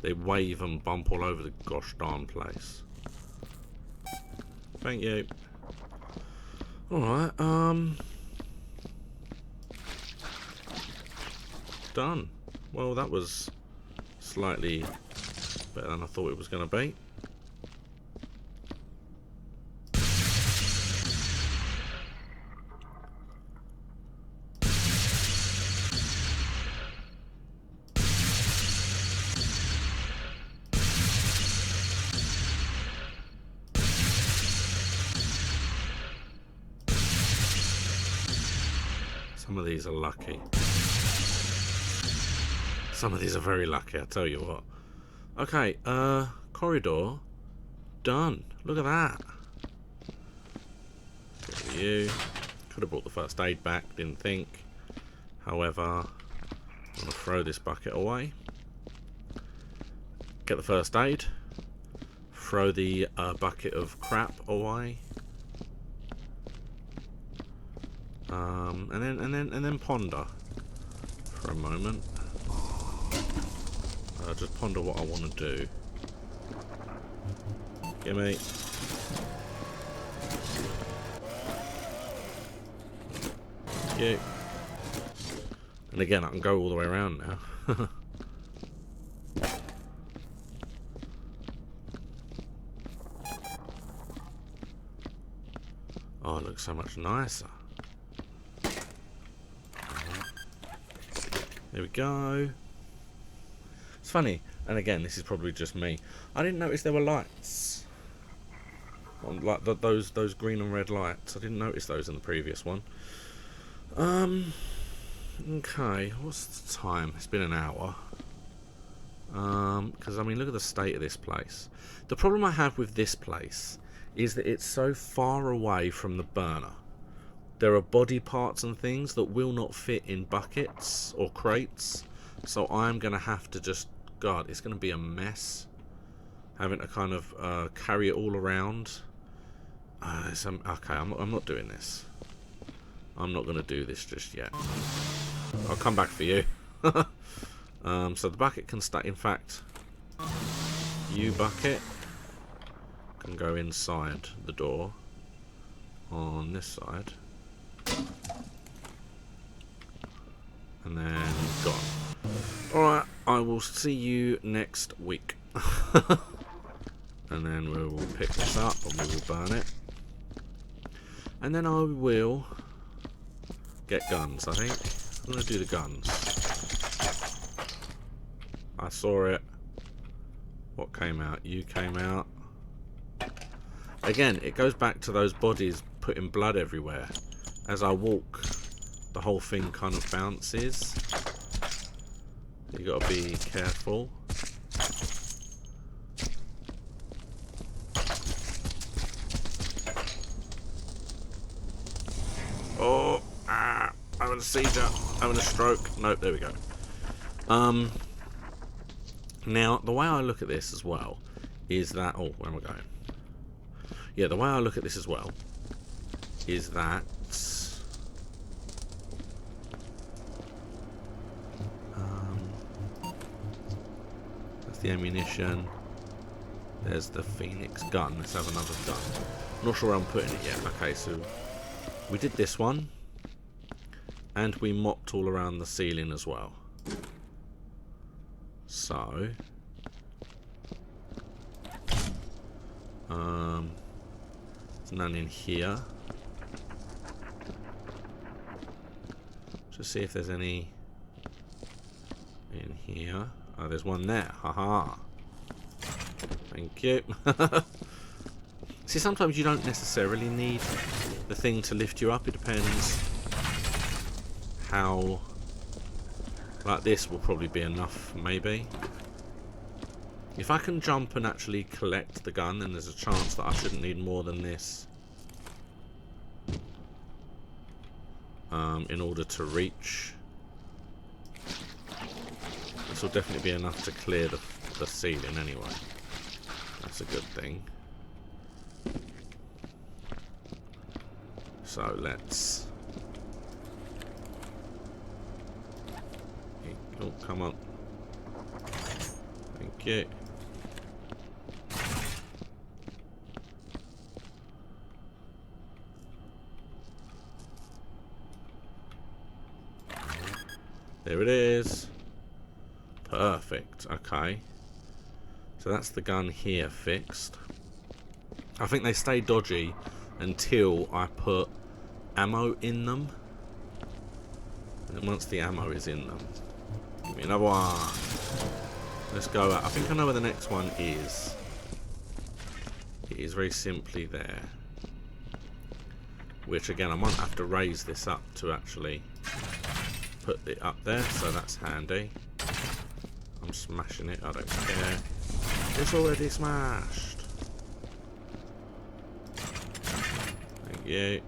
[SPEAKER 1] They wave and bump all over the gosh darn place. Thank you. Alright, done. Well, that was slightly better than I thought it was going to be. Some of these are lucky. Some of these are very lucky, I tell you what. Okay, corridor done. Look at that. Get you. Could have brought the first aid back, didn't think. However, I'm going to throw this bucket away. Get the first aid. Throw the bucket of crap away. And then ponder for a moment. Just ponder what I want to do. Gimme. You. And again, I can go all the way around now. Oh, it looks so much nicer. There we go. It's funny, and again, this is probably just me. I didn't notice there were lights. Like those green and red lights. I didn't notice those in the previous one. Okay, what's the time? It's been an hour. Because, I mean, look at the state of this place. The problem I have with this place is that it's so far away from the burner. There are body parts and things that will not fit in buckets or crates. So I'm going to have to just... God, it's going to be a mess. Having to kind of carry it all around. Okay, I'm not doing this. I'm not going to do this just yet. I'll come back for you. So the bucket can stay. In fact, you bucket can go inside the door on this side. And then gone. Alright, I will see you next week. And then we will pick this up and we will burn it. And then I will get guns, I think. I'm going to do the guns. I saw it. What came out? You came out. Again, it goes back to those bodies putting blood everywhere. As I walk, the whole thing kind of bounces. You got to be careful. Oh, having a seizure, having a stroke. Nope, there we go. Now, the way I look at this as well is that... Oh, where am I going? Yeah, the way I look at this as well is that... the ammunition. There's the Phoenix gun. Let's have another gun. Not sure where I'm putting it yet. Okay, so we did this one. And we mopped all around the ceiling as well. So there's none in here. Just see if there's any in here. Oh, there's one there. Haha. Thank you. See, sometimes you don't necessarily need the thing to lift you up. It depends how... Like this will probably be enough, maybe. If I can jump and actually collect the gun, then there's a chance that I shouldn't need more than this in order to reach. This will definitely be enough to clear the ceiling anyway. That's a good thing. So let's... Oh, come on. Thank you. There it is. Perfect. Okay. So that's the gun here fixed. I think they stay dodgy until I put ammo in them. And then once the ammo is in them, give me another one. Let's go out. I think I know where the next one is. It is very simply there. Which again, I might have to raise this up to actually put it up there, so that's handy. I'm smashing it, I don't care. It's already smashed. Thank you.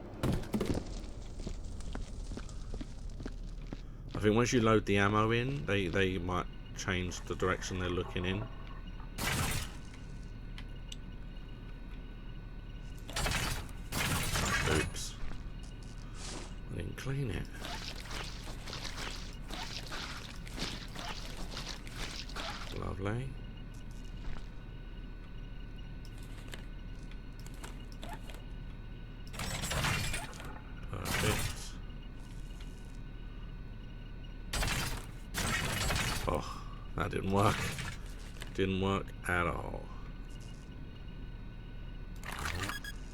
[SPEAKER 1] I think once you load the ammo in, they might change the direction they're looking in. Oops. I didn't clean it. Lovely. Perfect. Oh, that didn't work. Didn't work at all.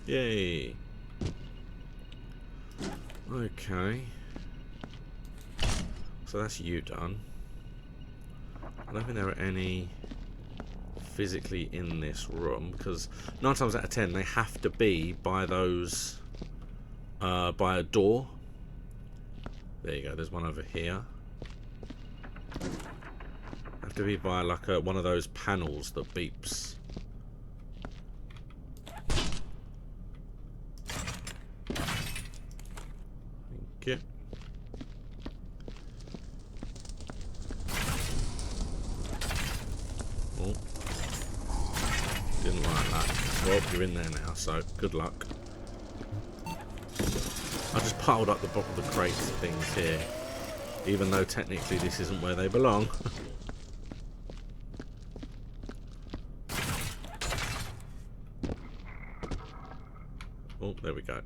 [SPEAKER 1] Yay. Okay. So that's you done. I don't think there are any physically in this room, because 9 times out of 10 they have to be by those by a door. There you go, there's one over here. Have to be by like one of those panels that beeps. Thank you. Oh. Didn't like that. Well, you're in there now, so good luck. I just piled up the bottom of the crates of things here, even though technically this isn't where they belong. Oh, there we go.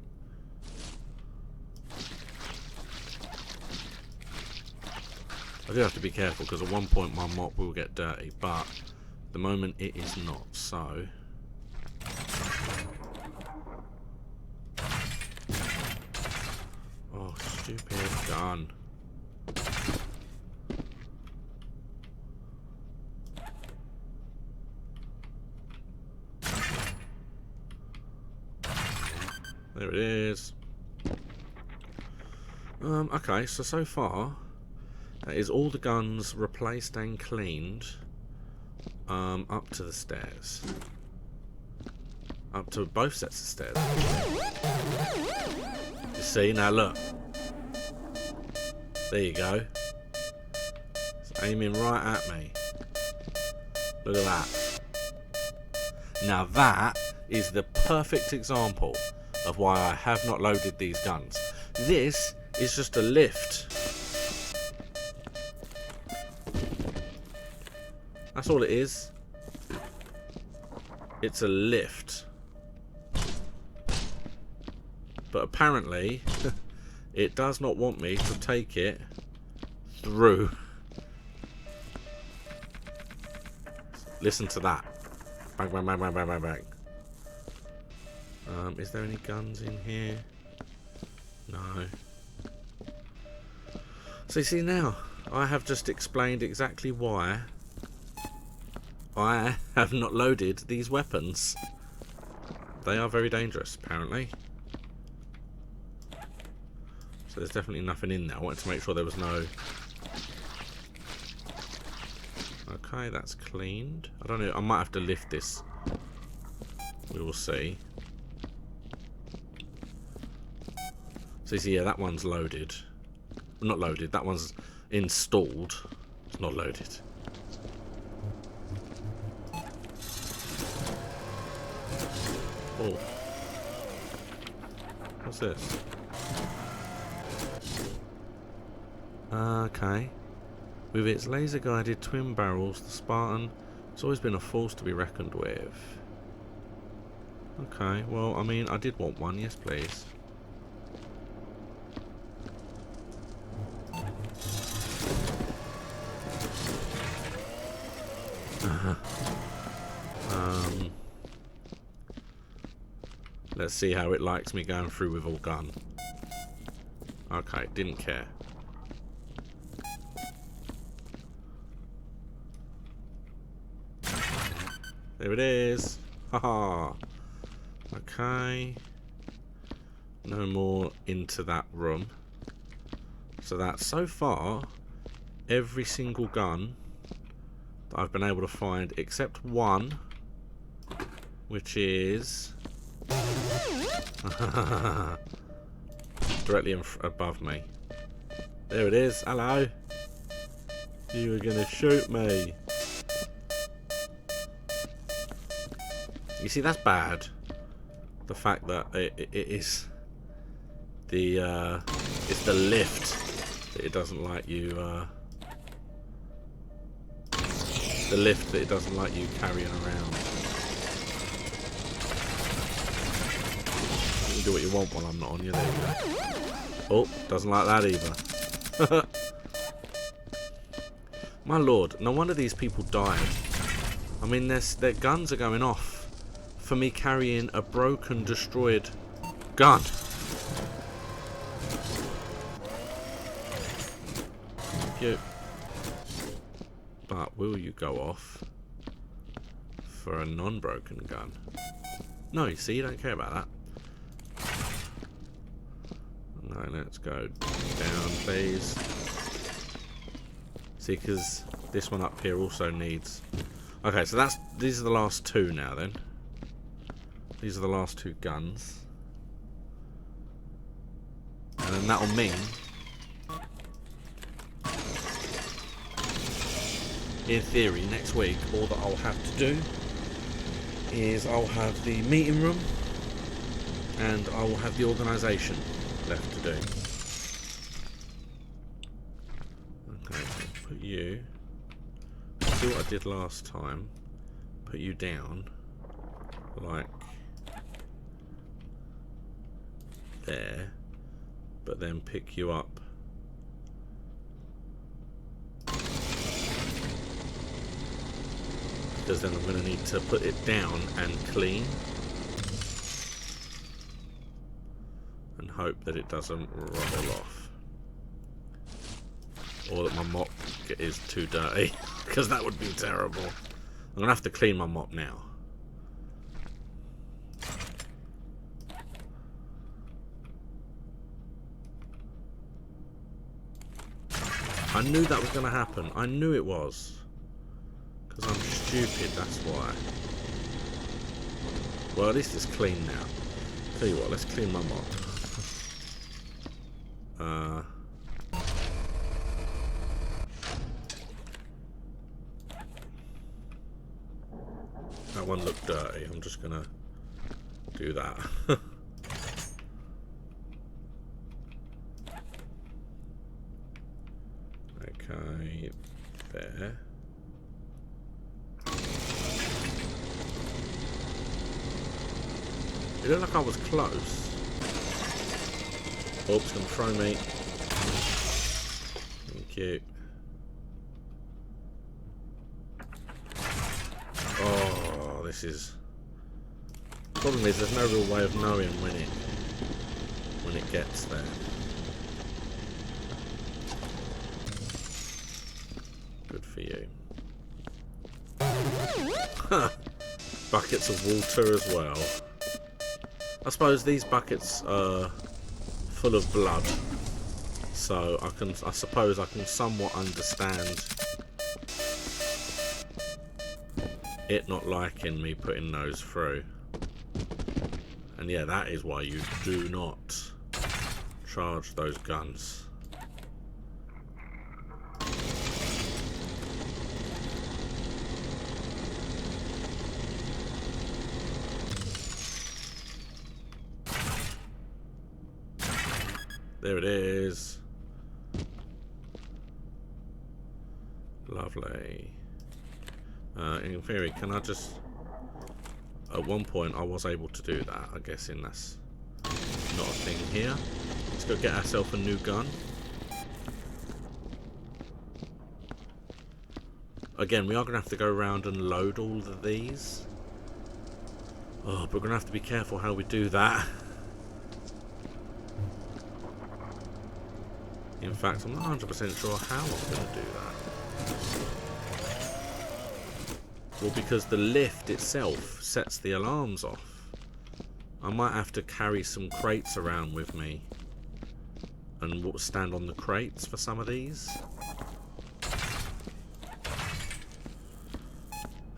[SPEAKER 1] I do have to be careful because at one point my mop will get dirty, but at the moment it is not, so... Oh, stupid gun. There it is. Okay, so far that is all the guns replaced and cleaned up to the stairs. Up to both sets of stairs. You see, now look. There you go. It's aiming right at me. Look at that. Now that is the perfect example of why I have not loaded these guns. This is just a lift. That's all it is. It's a lift. But apparently, it does not want me to take it through. Listen to that. Bang, bang, bang, bang, bang, bang, bang. Is there any guns in here? No. So you see now, I have just explained exactly why I have not loaded these weapons. They are very dangerous, apparently. So there's definitely nothing in there. I wanted to make sure there was no... Okay, that's cleaned. I don't know, I might have to lift this. We will see. So you see, yeah, that one's loaded. Not loaded, that one's installed. It's not loaded. Oh. What's this? Okay. With its laser-guided twin barrels, the Spartan has always been a force to be reckoned with. Okay, well, I mean, I did want one. Yes, please. Let's see how it likes me going through with all gun. Okay, didn't care. There it is. Haha. Okay. No more into that room. So that's so far every single gun that I've been able to find except one, which is directly above me. There it is. Hello. You were gonna shoot me. You see, that's bad. The fact that it is the it's the lift that it doesn't like you. The lift that it doesn't like you carrying around. You can do what you want while I'm not on you. There you go. Oh, doesn't like that either. My lord, no wonder these people died. I mean, their guns are going off for me carrying a broken, destroyed gun. You. But will you go off for a non-broken gun? No, you see, you don't care about that. No, let's go down, please. See, because this one up here also needs... Okay, so these are the last two now, then. These are the last two guns. And then that'll mean... in theory, next week, all that I'll have to do is I'll have the meeting room and I will have the organisation left to do. Okay, so put you... do what I did last time. Put you down, like there, but then pick you up because then I'm going to need to put it down and clean and hope that it doesn't rubble off, or that my mop is too dirty, because that would be terrible. I'm going to have to clean my mop now. I knew that was going to happen. I knew it was. Because I'm stupid, that's why. Well, at least it's clean now. Tell you what, let's clean my mop. That one looked dirty. I'm just going to do that. Okay, there. It looked like I was close. Oops, gonna throw me. Thank you. Oh, this is... Problem is, there's no real way of knowing when it gets there. Good for you. Buckets of water as well. I suppose these buckets are full of blood, so I suppose I can somewhat understand it not liking me putting those through. And yeah, that is why you do not charge those guns. There it is. Lovely. In theory, can I just... At one point I was able to do that. I'm guessing that's not a thing here. Let's go get ourselves a new gun. Again, we are going to have to go around and load all of these. Oh, but we're going to have to be careful how we do that. In fact, I'm not 100% sure how I'm going to do that. Well, because the lift itself sets the alarms off. I might have to carry some crates around with me and stand on the crates for some of these.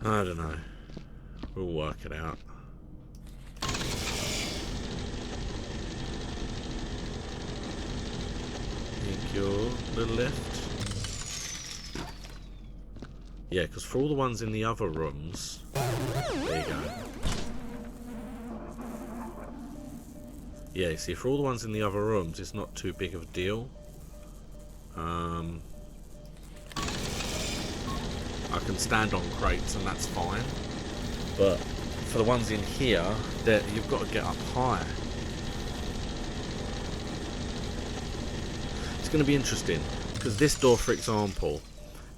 [SPEAKER 1] I don't know. We'll work it out. Thank you, little lift. Yeah, because for all the ones in the other rooms... There you go. Yeah, you see, for all the ones in the other rooms, it's not too big of a deal. I can stand on crates and that's fine. But for the ones in here, you've got to get up high. It's going to be interesting, because this door, for example,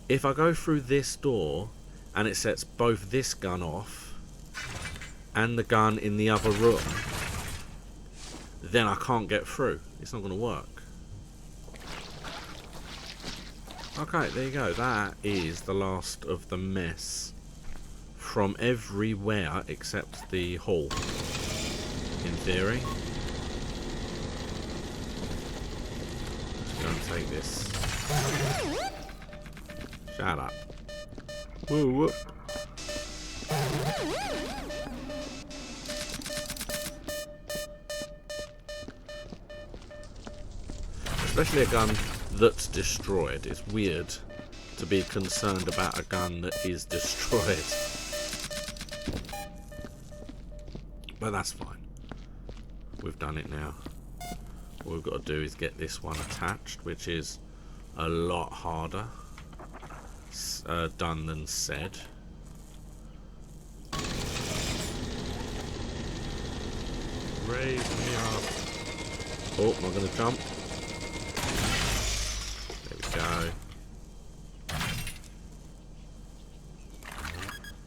[SPEAKER 1] if I go through this door and it sets both this gun off and the gun in the other room, then I can't get through. It's not going to work. Okay, there you go. That is the last of the mess from everywhere except the hall, in theory. Let's go and take this. Shut up. Woo woo. Especially a gun that's destroyed. It's weird to be concerned about a gun that is destroyed. But that's fine. We've done it now. All we've got to do is get this one attached, which is a lot harder done than said. Raise me up. Oh, I'm not going to jump. There we go.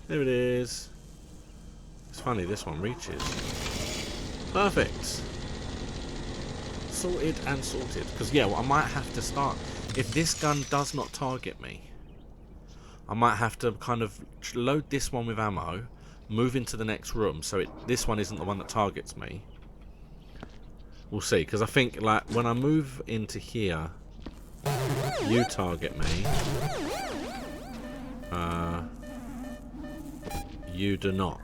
[SPEAKER 1] There it is. It's funny, this one reaches. Perfect. Sorted and sorted. Because, yeah, well, I might have to start... If this gun does not target me, I might have to kind of load this one with ammo, move into the next room, so this one isn't the one that targets me. We'll see, because I think, like, when I move into here, you target me. You do not.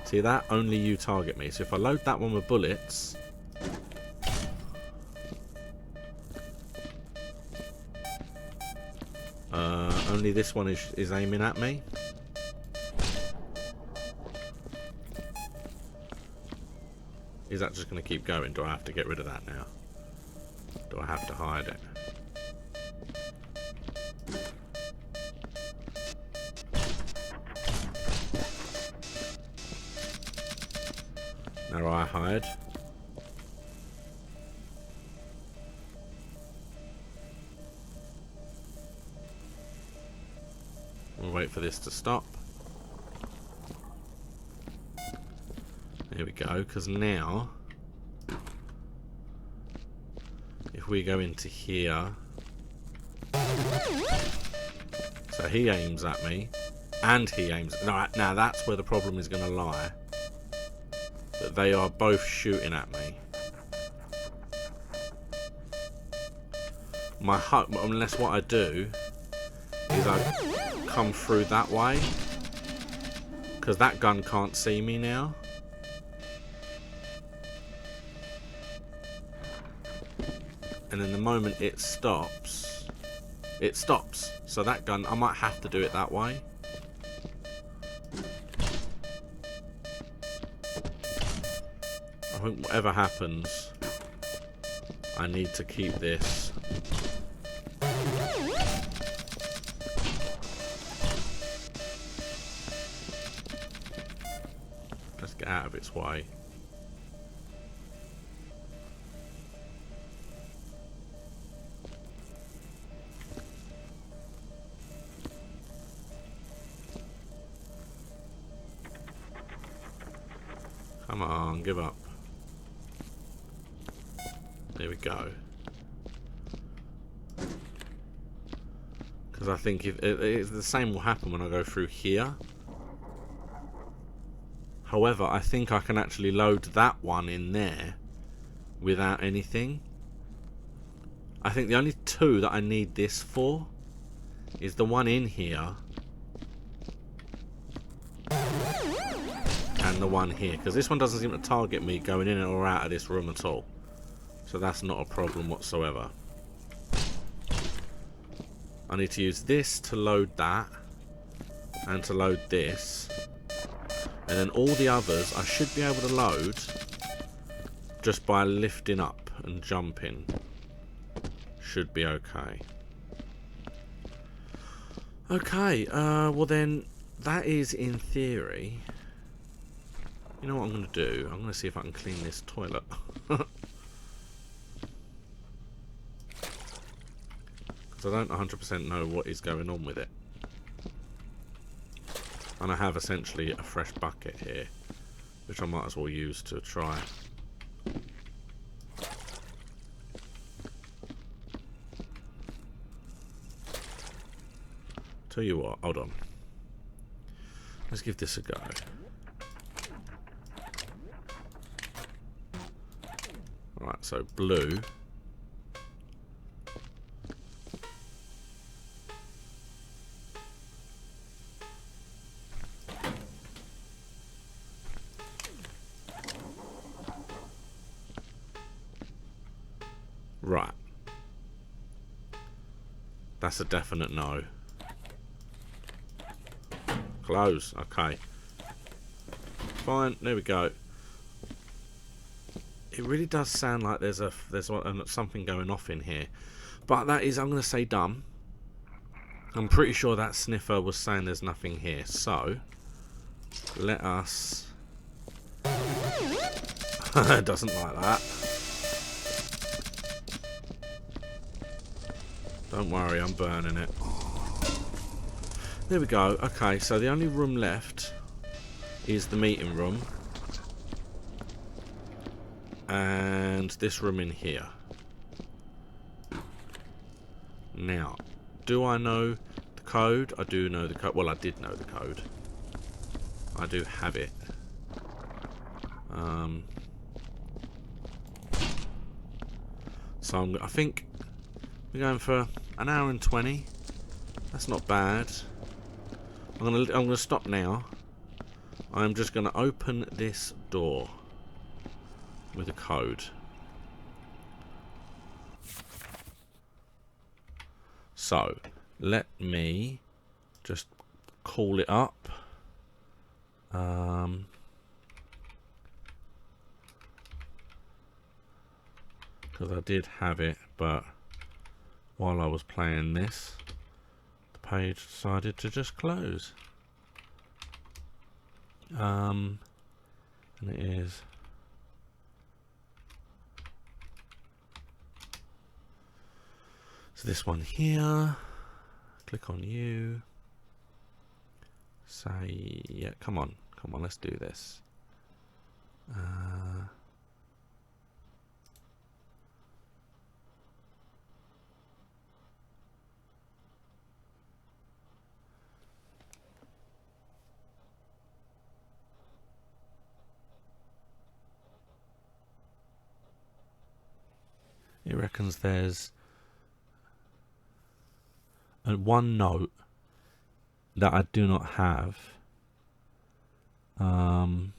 [SPEAKER 1] See that? Only you target me. So if I load that one with bullets... only this one is aiming at me. Is that just going to keep going? Do I have to get rid of that now? Do I have to hide it? Now I hide. We'll wait for this to stop. There we go, because now if we go into here, so he aims at me and he aims. Now that's where the problem is going to lie. That they are both shooting at me. My hope, unless what I do is I come through that way, because that gun can't see me now. And then the moment it stops. So that gun, I might have to do it that way. I think whatever happens, I need to keep this. Let's get out of its way. Come on, give up. There we go. Because I think if it's the same will happen when I go through here. However, I think I can actually load that one in there without anything. I think the only two that I need this for is the one in here and the one here, because this one doesn't seem to target me going in or out of this room at all, so that's not a problem whatsoever. I need to use this to load that and to load this, and then all the others I should be able to load just by lifting up and jumping. Should be okay. Okay, well then that is in theory. You know what I'm going to do? I'm going to see if I can clean this toilet. Because I don't 100% know what is going on with it. And I have essentially a fresh bucket here, which I might as well use to try. Tell you what, hold on. Let's give this a go. Right, so blue. Right. That's a definite no. Close. Okay. Fine. There we go. It really does sound like there's something going off in here, but that is, I'm going to say, dumb. I'm pretty sure that sniffer was saying there's nothing here. So let us. It doesn't like that. Don't worry, I'm burning it. There we go. Okay, so the only room left is the meeting room and this room in here. Now, do I know the code? I do know the code. Well, I did know the code. I do have it. So I think we're going for an hour and 20. That's not bad. I'm gonna stop now. I'm just gonna open this door with a code. So let me just call it up. Because I did have it, but while I was playing this, the page decided to just close. And it is to this one here. Click on you. Say, yeah, come on, let's do this. It reckons there's one note that I do not have. And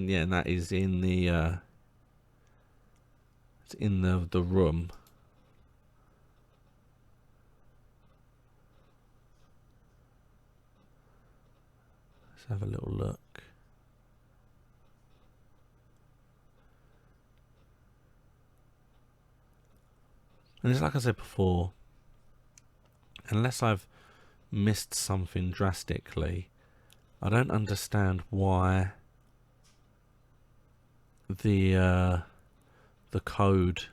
[SPEAKER 1] yeah, and that is in the it's in the room. Let's have a little look. And it's like I said before, unless I've missed something drastically, I don't understand why the code.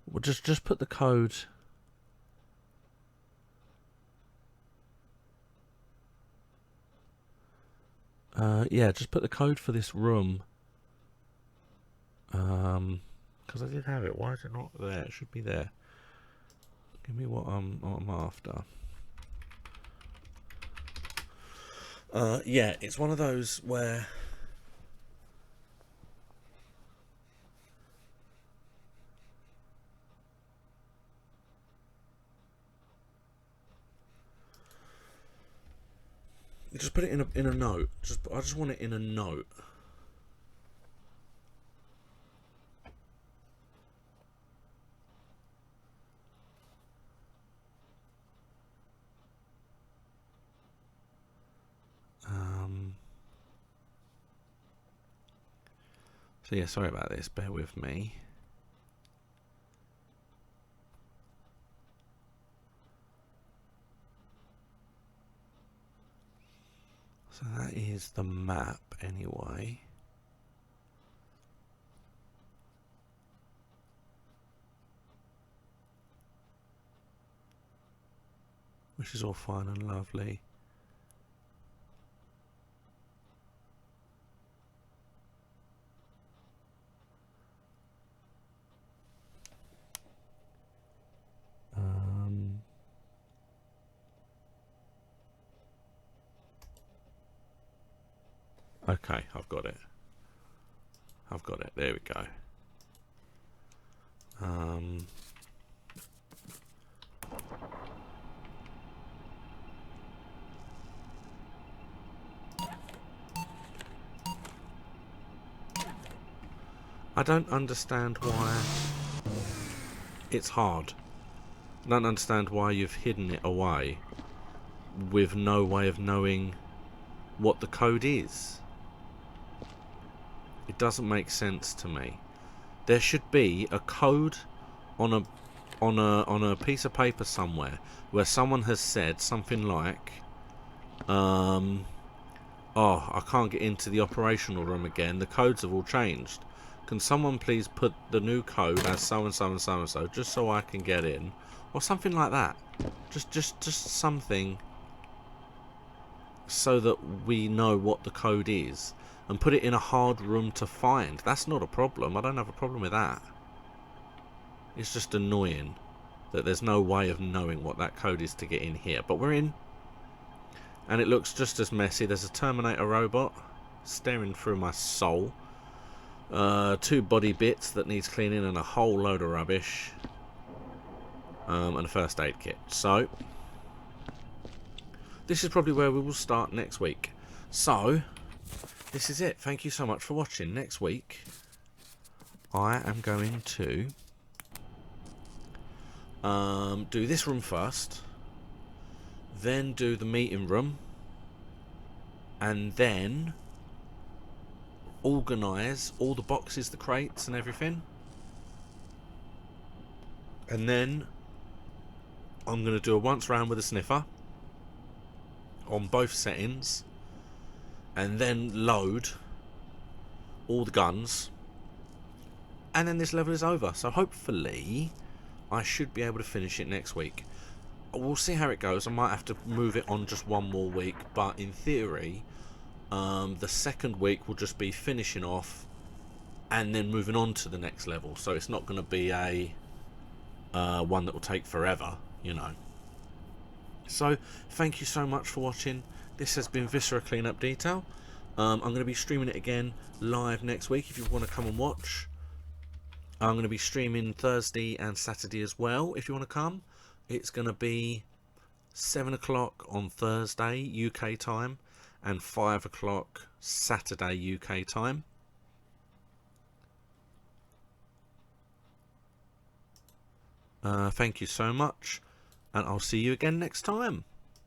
[SPEAKER 1] Well, just put the code. Yeah, just put the code for this room. Because I did have it. Why is it not there? It should be there. Give me what I'm after. Yeah, it's one of those where you just put it in a note. I just want it in a note. So yeah, sorry about this. Bear with me. So that is the map anyway. Which is all fine and lovely. Okay, I've got it. There we go. I don't understand why it's hard. I don't understand why you've hidden it away with no way of knowing what the code is. It doesn't make sense to me. There should be a code on a piece of paper somewhere where someone has said something like, oh, I can't get into the operational room again. The codes have all changed. Can someone please put the new code as so and so and so and so, just so I can get in, or something like that. Just something so that we know what the code is, and put it in a hard room to find. That's not a problem. I don't have a problem with that. It's just annoying that there's no way of knowing what that code is to get in here. But we're in, and it looks just as messy. There's a Terminator robot staring through my soul. 2 body bits that needs cleaning, and a whole load of rubbish. And a first aid kit. So this is probably where we will start next week. So this is it. Thank you so much for watching. Next week I am going to do this room first, then do the meeting room, and then organise all the boxes, the crates and everything. And then I'm going to do a once round with a sniffer on both settings, and then load all the guns, and then this level is over. So hopefully I should be able to finish it next week. We'll see how it goes. I might have to move it on just one more week, but in theory the second week will just be finishing off and then moving on to the next level. So it's not going to be a one that will take forever, you know. So thank you so much for watching. This has been Viscera Cleanup Detail. I'm going to be streaming it again live next week if you want to come and watch. I'm going to be streaming Thursday and Saturday as well if you want to come. It's going to be 7 o'clock on Thursday UK time and 5 o'clock Saturday UK time. Thank you so much, and I'll see you again next time.